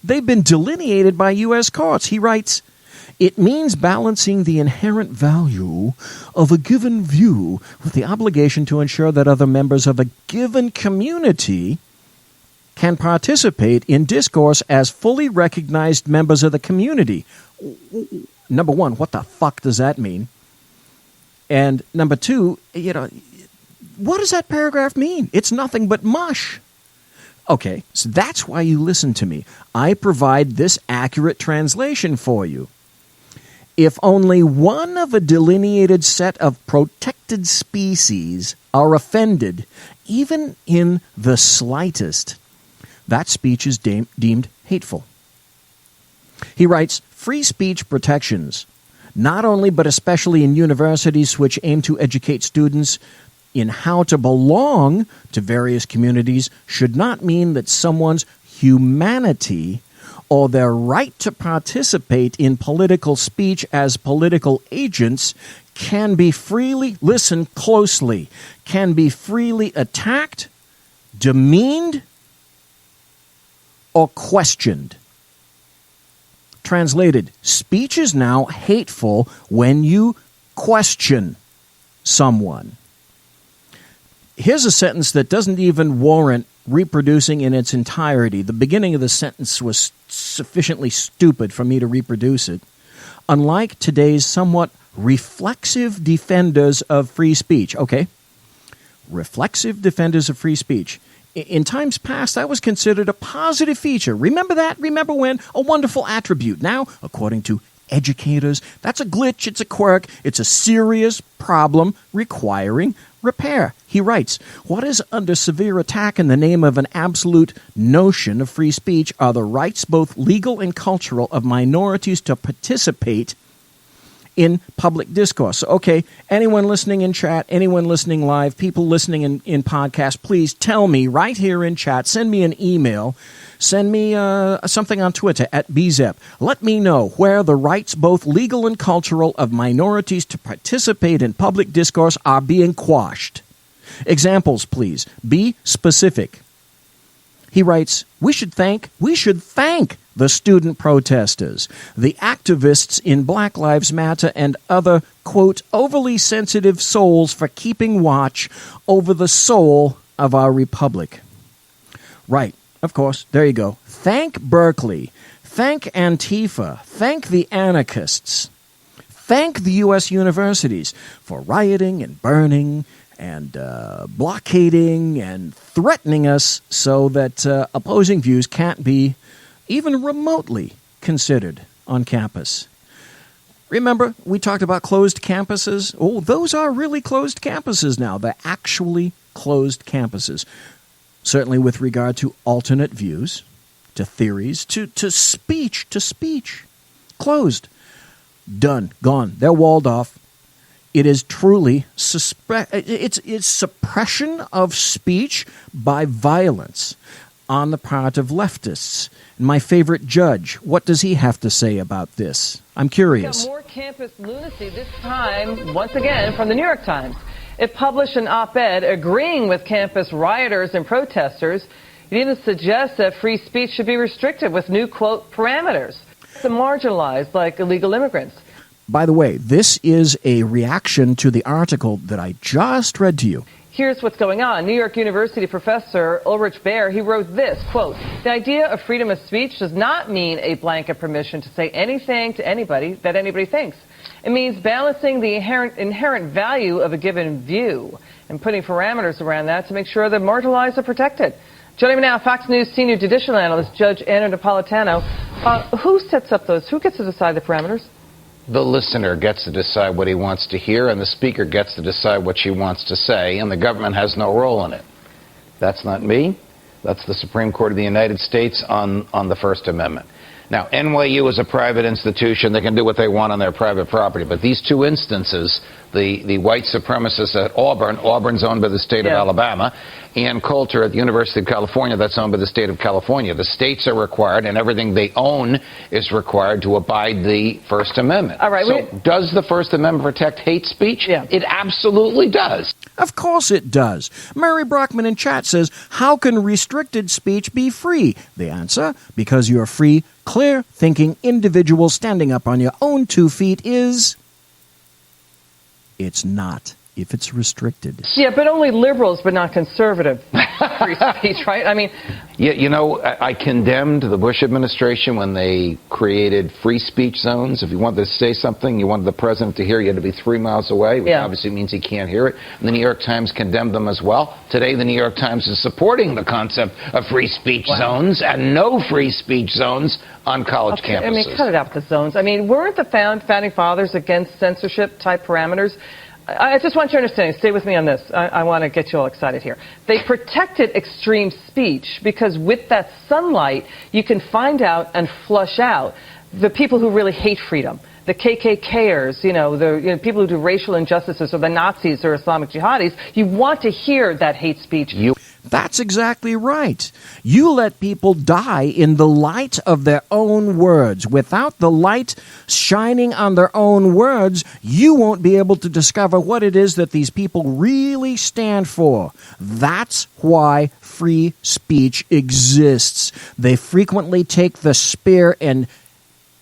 They've been delineated by U.S. courts. He writes, it means balancing the inherent value of a given view with the obligation to ensure that other members of a given community can participate in discourse as fully recognized members of the community. Number one, what the fuck does that mean? And number two, what does that paragraph mean? It's nothing but mush. Okay, so that's why you listen to me. I provide this accurate translation for you. If only one of a delineated set of protected species are offended, even in the slightest, that speech is deemed hateful. He writes, free speech protections, not only but especially in universities which aim to educate students in how to belong to various communities, should not mean that someone's humanity or their right to participate in political speech as political agents can be freely, listen closely, can be freely attacked, demeaned, or questioned. Translated, speech is now hateful when you question someone. Here's a sentence that doesn't even warrant reproducing in its entirety. The beginning of the sentence was sufficiently stupid for me to reproduce it. Unlike today's somewhat reflexive defenders of free speech. Okay, reflexive defenders of free speech. In times past, that was considered a positive feature. Remember that? Remember when? A wonderful attribute. Now, according to educators, that's a glitch, it's a quirk, it's a serious problem requiring repair. He writes, what is under severe attack in the name of an absolute notion of free speech are the rights, both legal and cultural, of minorities to participate in public discourse. Okay, anyone listening in chat, anyone listening live, people listening in podcast, please tell me right here in chat, send me an email, send me something on Twitter @BZEP. Let me know where the rights, both legal and cultural, of minorities to participate in public discourse are being quashed. Examples, please. Be specific. He writes, we should thank the student protesters, the activists in Black Lives Matter, and other, quote, overly sensitive souls for keeping watch over the soul of our republic. Right, of course, there you go. Thank Berkeley, thank Antifa, thank the anarchists, thank the U.S. universities for rioting and burning and blockading and threatening us so that opposing views can't be even remotely considered on campus. Remember, we talked about closed campuses? Oh, those are really closed campuses now. They're actually closed campuses. Certainly with regard to alternate views, to theories, to speech. Closed. Done. Gone. They're walled off. It is truly it's suppression of speech by violence on the part of leftists. My favorite judge, what does he have to say about this? I'm curious. More campus lunacy, this time, once again, from the New York Times. It published an op-ed agreeing with campus rioters and protesters. It even suggests that free speech should be restricted with new, quote, parameters to marginalized, like illegal immigrants. By the way, this is a reaction to the article that I just read to you. Here's what's going on. New York University professor Ulrich Baer, he wrote this, quote, the idea of freedom of speech does not mean a blanket permission to say anything to anybody that anybody thinks. It means balancing the inherent value of a given view and putting parameters around that to make sure the marginalized are protected. Joining me now, Fox News senior judicial analyst Judge Anna Napolitano. Who sets up those? Who gets to decide the parameters? The listener gets to decide what he wants to hear, and the speaker gets to decide what she wants to say, and the government has no role in it. That's not me. That's the Supreme Court of the United States on the First Amendment. Now, NYU is a private institution. They can do what they want on their private property. But these two instances, the white supremacists at Auburn's owned by the state of Alabama, and Coulter at the University of California, that's owned by the state of California. The states are required, and everything they own is required to abide the First Amendment. All right. So does the First Amendment protect hate speech? Yeah. It absolutely does. Of course it does. Mary Brockman in chat says, how can restricted speech be free? The answer, because you're free, clear-thinking individual standing up on your own 2 feet is... It's not, if it's restricted. Yeah, but only liberals, but not conservative free speech, right? I mean... Yeah, you know, I condemned the Bush administration when they created free speech zones. If you wanted to say something, you wanted the president to hear, you had to be 3 miles away, which obviously means he can't hear it. And the New York Times condemned them as well. Today, the New York Times is supporting the concept of free speech zones and no free speech zones on college campuses. I mean, cut it out with the zones. I mean, weren't the founding fathers against censorship-type parameters? I just want you to understand, stay with me on this. I want to get you all excited here. They protected extreme speech because with that sunlight, you can find out and flush out the people who really hate freedom. The KKKers, the people who do racial injustices, or the Nazis or Islamic jihadis. You want to hear that hate speech. That's exactly right. You let people die in the light of their own words. Without the light shining on their own words, you won't be able to discover what it is that these people really stand for. That's why free speech exists. They frequently take the spear and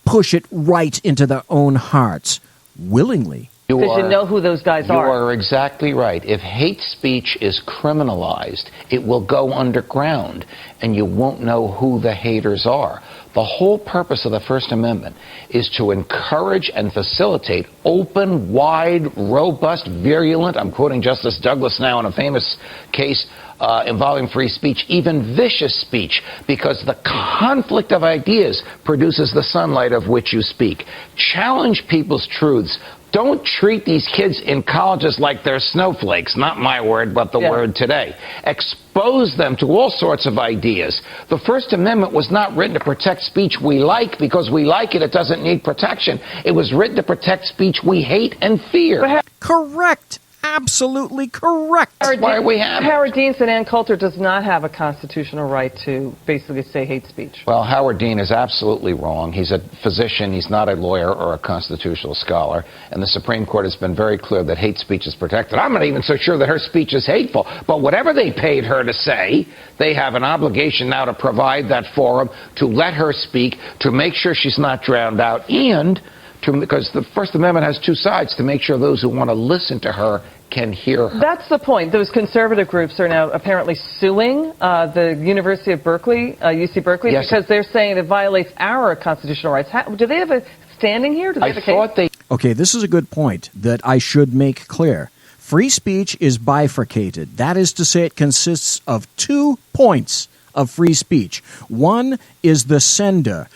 push it right into their own hearts, willingly. Because you know who those guys are. You are exactly right. If hate speech is criminalized, it will go underground, and you won't know who the haters are. The whole purpose of the First Amendment is to encourage and facilitate open, wide, robust, virulent, I'm quoting Justice Douglas now in a famous case involving free speech, even vicious speech, because the conflict of ideas produces the sunlight of which you speak. Challenge people's truths. Don't treat these kids in colleges like they're snowflakes. Not my word, but the word today. Expose them to all sorts of ideas. The First Amendment was not written to protect speech we like because we like it. It doesn't need protection. It was written to protect speech we hate and fear. Correct. Absolutely correct. That's why we have Howard Dean said Ann Coulter does not have a constitutional right to basically say hate speech. Well, Howard Dean is absolutely wrong. He's a physician. He's not a lawyer or a constitutional scholar. And the Supreme Court has been very clear that hate speech is protected. I'm not even so sure that her speech is hateful. But whatever they paid her to say, they have an obligation now to provide that forum, to let her speak, to make sure she's not drowned out, and because the First Amendment has two sides, to make sure those who want to listen to her can hear her. That's the point. Those conservative groups are now apparently suing the University of Berkeley, UC Berkeley, because they're saying it violates our constitutional rights. Do they have a standing here? Do they have a case? Okay, this is a good point that I should make clear. Free speech is bifurcated. That is to say, it consists of 2 points of free speech. One is the sender.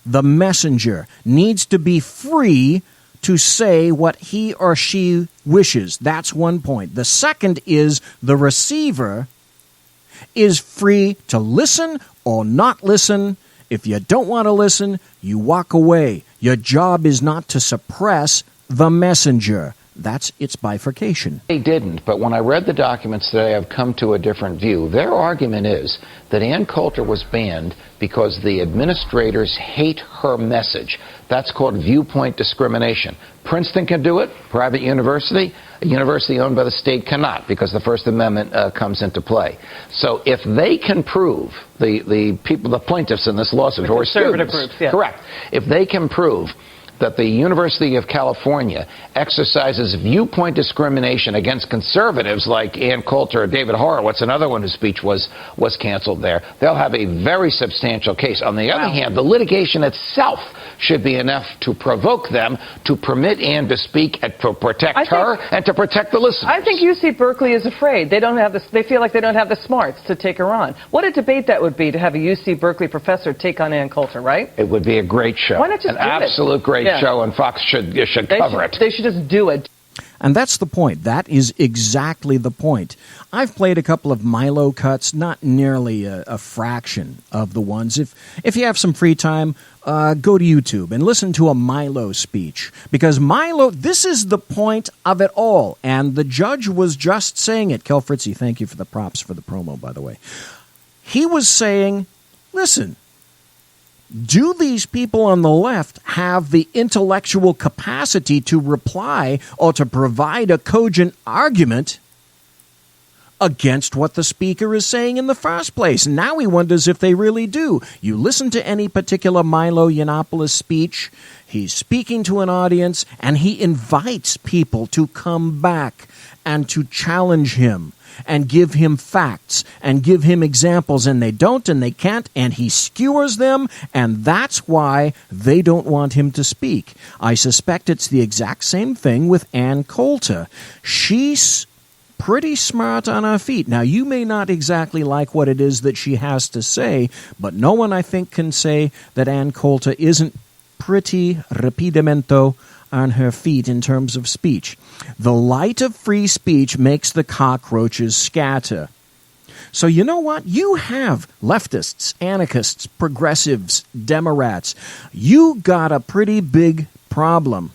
The messenger needs to be free to say what he or she wishes. That's one point. The second is the receiver is free to listen or not listen. If you don't want to listen, you walk away. Your job is not to suppress the messenger. That's its bifurcation. They didn't, but when I read the documents today, I've come to a different view. Their argument is that Ann Coulter was banned because the administrators hate her message. That's called viewpoint discrimination. Princeton can do it, private university. A university owned by the state cannot, because the First Amendment comes into play. So if they can prove, the people, the plaintiffs in this lawsuit, who are Conservative students, groups, yeah. correct, if they can prove that the University of California exercises viewpoint discrimination against conservatives like Ann Coulter or David Horowitz, another one whose speech was canceled there, they'll have a very substantial case. On the other hand, the litigation itself should be enough to provoke them to permit Ann to speak and to protect her and to protect the listeners. I think UC Berkeley is afraid. They feel like they don't have the smarts to take her on. What a debate that would be to have a UC Berkeley professor take on Ann Coulter, right? It would be a great show. Why not just An do it? absolute great show, and Fox should cover it. They should just do it. And that's the point. That is exactly the point. I've played a couple of Milo cuts, not nearly a fraction of the ones. If you have some free time, go to YouTube and listen to a Milo speech. Because Milo, this is the point of it all. And the judge was just saying it. Kel Fritzy, thank you for the props for the promo, by the way. He was saying, listen, do these people on the left have the intellectual capacity to reply or to provide a cogent argument against what the speaker is saying in the first place? Now he wonders if they really do. You listen to any particular Milo Yiannopoulos speech, he's speaking to an audience, and he invites people to come back and to challenge him and give him facts and give him examples, and they don't and they can't, and he skewers them, and that's why they don't want him to speak. I suspect it's the exact same thing with Ann Coulter. She's pretty smart on her feet. Now, you may not exactly like what it is that she has to say, but no one, I think, can say that Ann Coulter isn't pretty rapidamento on her feet in terms of speech. The light of free speech makes the cockroaches scatter. So you know what? You have leftists, anarchists, progressives, Democrats. You got a pretty big problem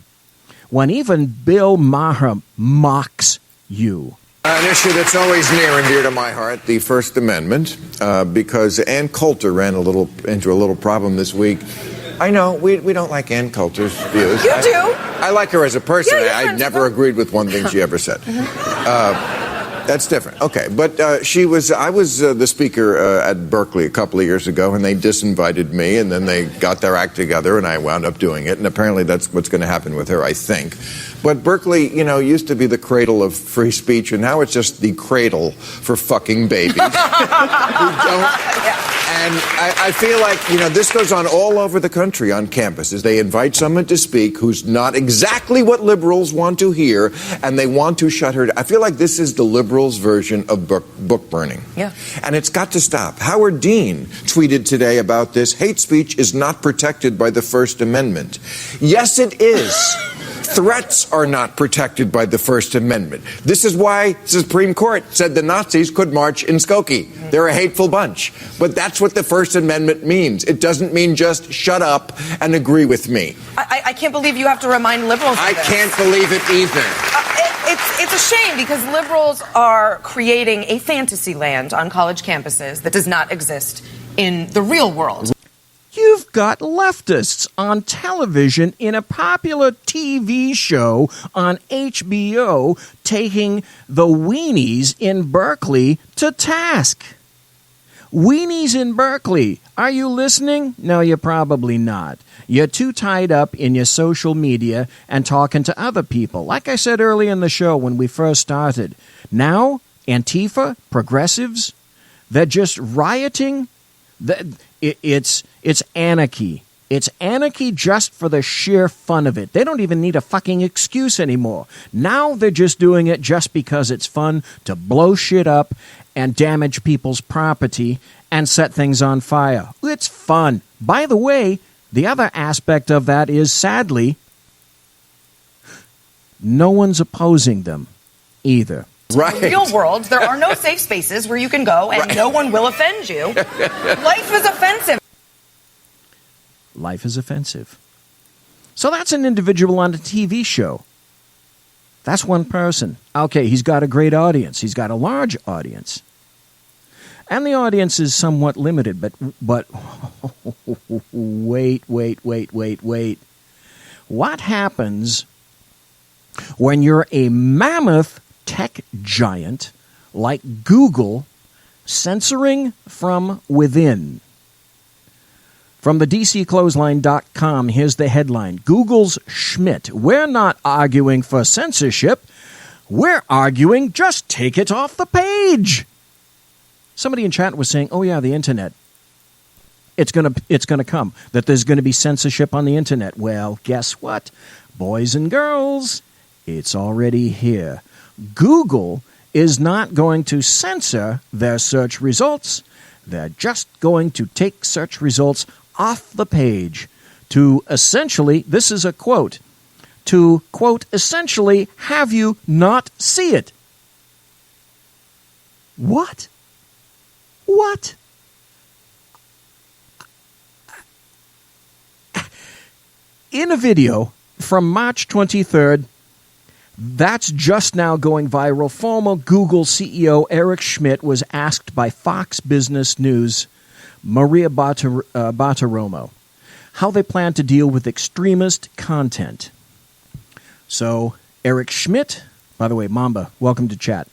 when even Bill Maher mocks you. An issue that's always near and dear to my heart, the First Amendment, because Ann Coulter ran into a little problem this week. I know, we don't like Ann Coulter's views. You do? I like her as a person. Yeah, I never agreed with one thing she ever said. That's different. Okay, but I was the speaker at Berkeley a couple of years ago, and they disinvited me, and then they got their act together, and I wound up doing it, and apparently that's what's going to happen with her, I think. But Berkeley, used to be the cradle of free speech, and now it's just the cradle for fucking babies who don't. And I feel like, this goes on all over the country on campuses. They invite someone to speak who's not exactly what liberals want to hear, and they want to shut her down. I feel like this is the liberals' version of book burning. Yeah. And it's got to stop. Howard Dean tweeted today about this. Hate speech is not protected by the First Amendment. Yes, it is. Threats are not protected by the First Amendment. This is why the Supreme Court said the Nazis could march in Skokie. They're a hateful bunch. But that's what the First Amendment means. It doesn't mean just shut up and agree with me. I can't believe you have to remind liberals of this. I can't believe it either. It's a shame because liberals are creating a fantasy land on college campuses that does not exist in the real world. You've got leftists on television in a popular TV show on HBO taking the weenies in Berkeley to task. Weenies in Berkeley, are you listening? No, you're probably not. You're too tied up in your social media and talking to other people. Like I said early in the show when we first started, now Antifa, progressives, they're just rioting. It's anarchy. It's anarchy just for the sheer fun of it. They don't even need a fucking excuse anymore. Now they're just doing it just because it's fun to blow shit up and damage people's property and set things on fire. It's fun. By the way, the other aspect of that is, sadly, no one's opposing them either. Right. In the real world, there are no safe spaces where you can go and no one will offend you. Life is offensive. Life is offensive. So that's an individual on a TV show. That's one person. Okay, he's got a great audience. He's got a large audience. And the audience is somewhat limited, but wait. What happens when you're a mammoth tech giant like Google censoring from within? From the DCClothesline.com, here's the headline. Google's Schmidt. We're not arguing for censorship. We're arguing just take it off the page. Somebody in chat was saying, oh, yeah, the internet. It's gonna come, that there's going to be censorship on the internet. Well, guess what? Boys and girls, it's already here. Google is not going to censor their search results. They're just going to take search results off the page to essentially, this is a quote, to, quote, essentially have you not see it. What? What? In a video from March 23rd, that's just now going viral, former Google CEO Eric Schmidt was asked by Fox Business News' Maria Bartiromo how they plan to deal with extremist content. So, Eric Schmidt, by the way, Mamba, welcome to chat.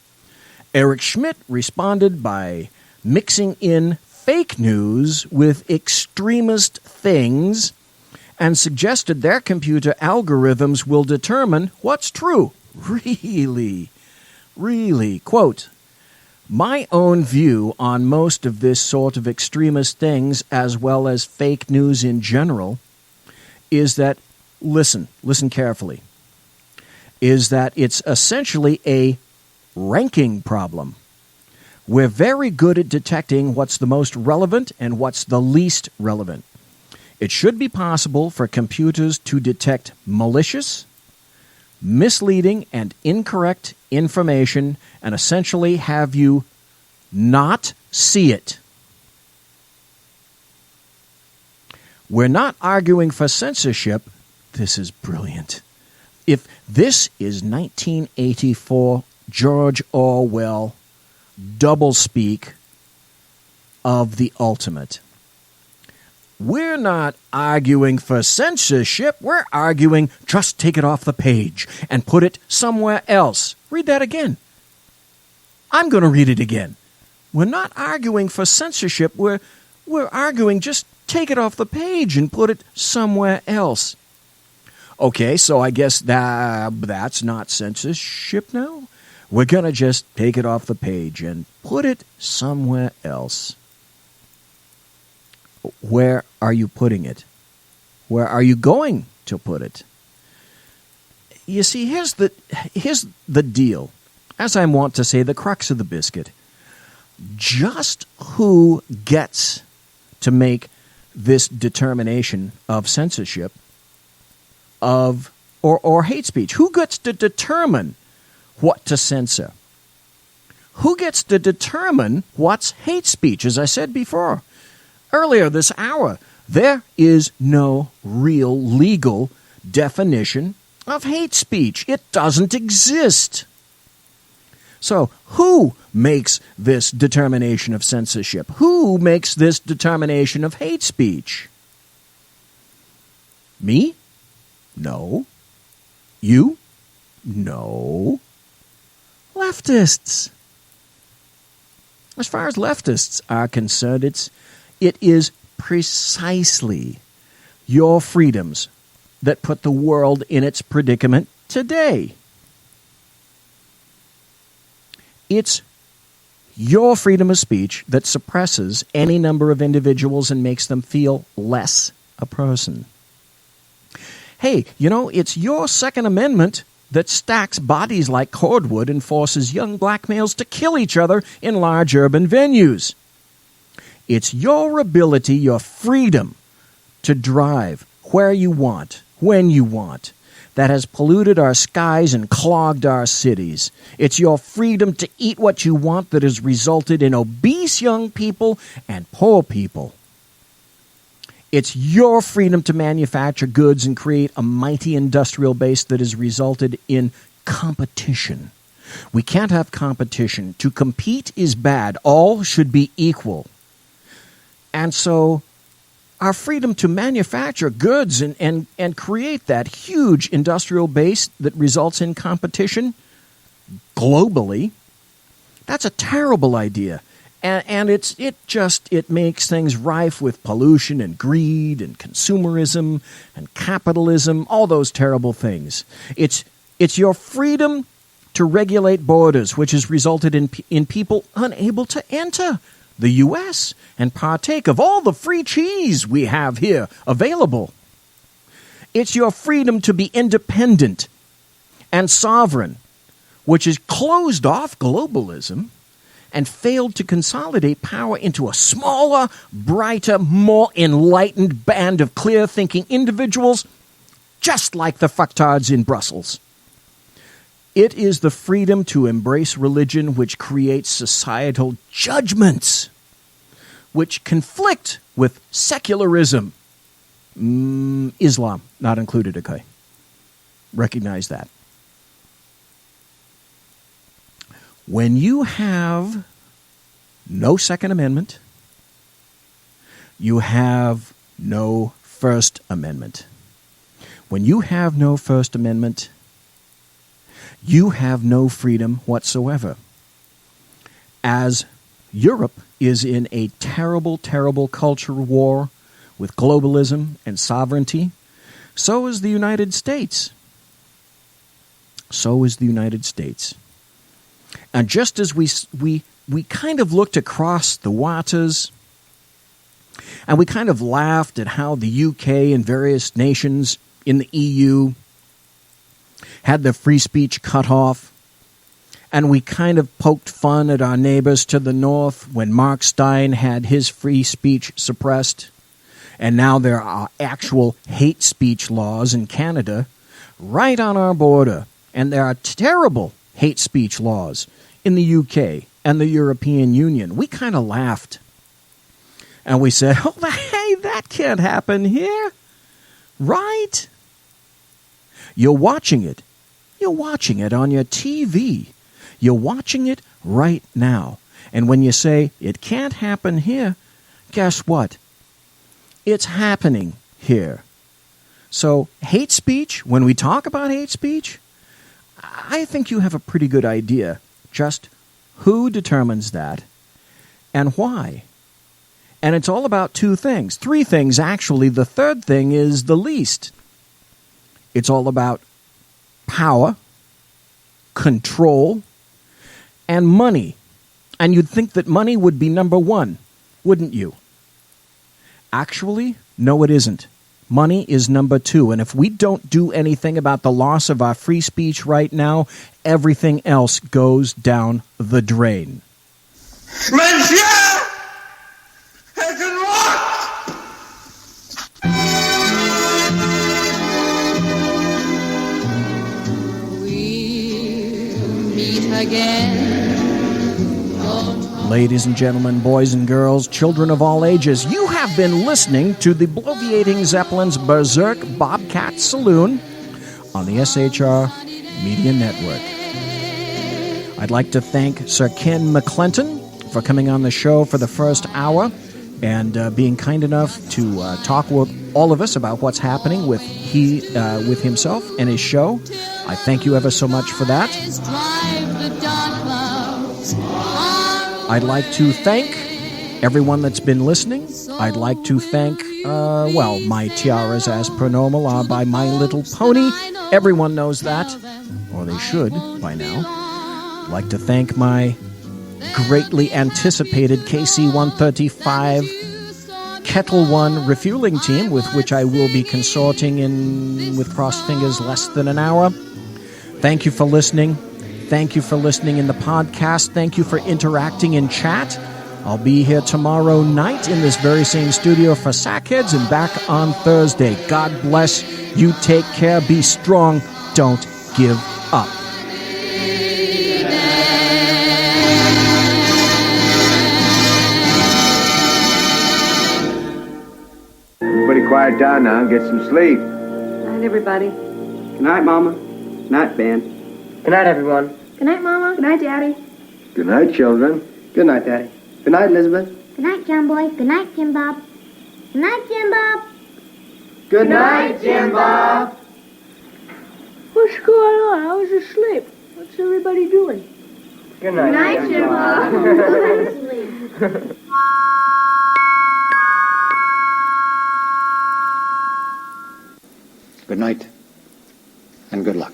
Eric Schmidt responded by mixing in fake news with extremist things and suggested their computer algorithms will determine what's true. Really? Quote, my own view on most of this sort of extremist things, as well as fake news in general, is that, listen carefully, is that it's essentially a ranking problem. We're very good at detecting what's the most relevant and what's the least relevant. It should be possible for computers to detect malicious, misleading, and incorrect information and essentially have you not see it. We're not arguing for censorship. This is brilliant. If this is 1984 George Orwell doublespeak of the ultimate. We're not arguing for censorship. We're arguing just take it off the page and put it somewhere else. Read that again. I'm going to read it again. We're not arguing for censorship. We're arguing just take it off the page and put it somewhere else. Okay, so I guess that's not censorship now. We're going to just take it off the page and put it somewhere else. Where are you putting it? Where are you going to put it? You see, here's the deal. As I want to say, the crux of the biscuit. Just who gets to make this determination of censorship of or hate speech? Who gets to determine what to censor? Who gets to determine what's hate speech? As I said before, earlier this hour, there is no real legal definition of hate speech. It doesn't exist. So, who makes this determination of censorship? Who makes this determination of hate speech? Me? No. You? No. Leftists. As far as leftists are concerned, it is precisely your freedoms that put the world in its predicament today. It's your freedom of speech that suppresses any number of individuals and makes them feel less a person. Hey, it's your Second Amendment that stacks bodies like cordwood and forces young black males to kill each other in large urban venues. It's your ability, your freedom to drive where you want, when you want, that has polluted our skies and clogged our cities. It's your freedom to eat what you want that has resulted in obese young people and poor people. It's your freedom to manufacture goods and create a mighty industrial base that has resulted in competition. We can't have competition. To compete is bad. All should be equal. And so our freedom to manufacture goods and create that huge industrial base that results in competition globally, that's a terrible idea. And it makes things rife with pollution and greed and consumerism and capitalism, all those terrible things. It's your freedom to regulate borders, which has resulted in people unable to enter the U.S. and partake of all the free cheese we have here available. It's your freedom to be independent and sovereign, which has closed off globalism and failed to consolidate power into a smaller, brighter, more enlightened band of clear-thinking individuals, just like the fucktards in Brussels. It is the freedom to embrace religion which creates societal judgments, which conflict with secularism. Islam, not included, okay? Recognize that. When you have no Second Amendment, you have no First Amendment. When you have no First Amendment, you have no freedom whatsoever. As Europe is in a terrible, terrible cultural war with globalism and sovereignty, so is the United States. So is the United States. And just as we kind of looked across the waters and we kind of laughed at how the UK and various nations in the EU had their free speech cut off, and we kind of poked fun at our neighbors to the north when Mark Stein had his free speech suppressed, and now there are actual hate speech laws in Canada right on our border, and there are terrible hate speech laws in the UK and the European Union. We kind of laughed. And we said, oh, hey, that can't happen here. Right? You're watching it. You're watching it on your TV. You're watching it right now. And when you say, it can't happen here, guess what? It's happening here. So hate speech, when we talk about hate speech, I think you have a pretty good idea just who determines that and why. And it's all about two things. Three things, actually. The third thing is the least. It's all about power, control, and money. And you'd think that money would be number one, wouldn't you? Actually, no, it isn't. Money is number two, and if we don't do anything about the loss of our free speech right now, everything else goes down the drain. Monsieur! We'll meet again. Ladies and gentlemen, boys and girls, children of all ages, you have been listening to the Bloviating Zeppelin's Berserk Bobcat Saloon on the SHR Media Network. I'd like to thank Sir Ken McClenton for coming on the show for the first hour and being kind enough to talk with all of us about what's happening with himself and his show. I thank you ever so much for that. I'd like to thank everyone that's been listening. I'd like to thank, my tiaras as per normal are by My Little Pony. Everyone knows that, or they should by now. I'd like to thank my greatly anticipated KC-135 Kettle One refueling team, with which I will be consorting in, with crossed fingers, less than an hour. Thank you for listening. Thank you for listening in the podcast. Thank you for interacting in chat. I'll be here tomorrow night in this very same studio for Sackheads and back on Thursday. God bless. You take care. Be strong. Don't give up. Everybody quiet down now. Get some sleep. Night, everybody. Good night, Mama. Night, Ben. Good night, everyone. Good night, Mama. Good night, Daddy. Good night, children. Good night, Daddy. Good night, Elizabeth. Good night, John Boy. Good night, Jim Bob. Good night, Jim Bob. Good night, Jim Bob. What's going on? I was asleep. What's everybody doing? Good night, Jim Bob. Good night, and good luck.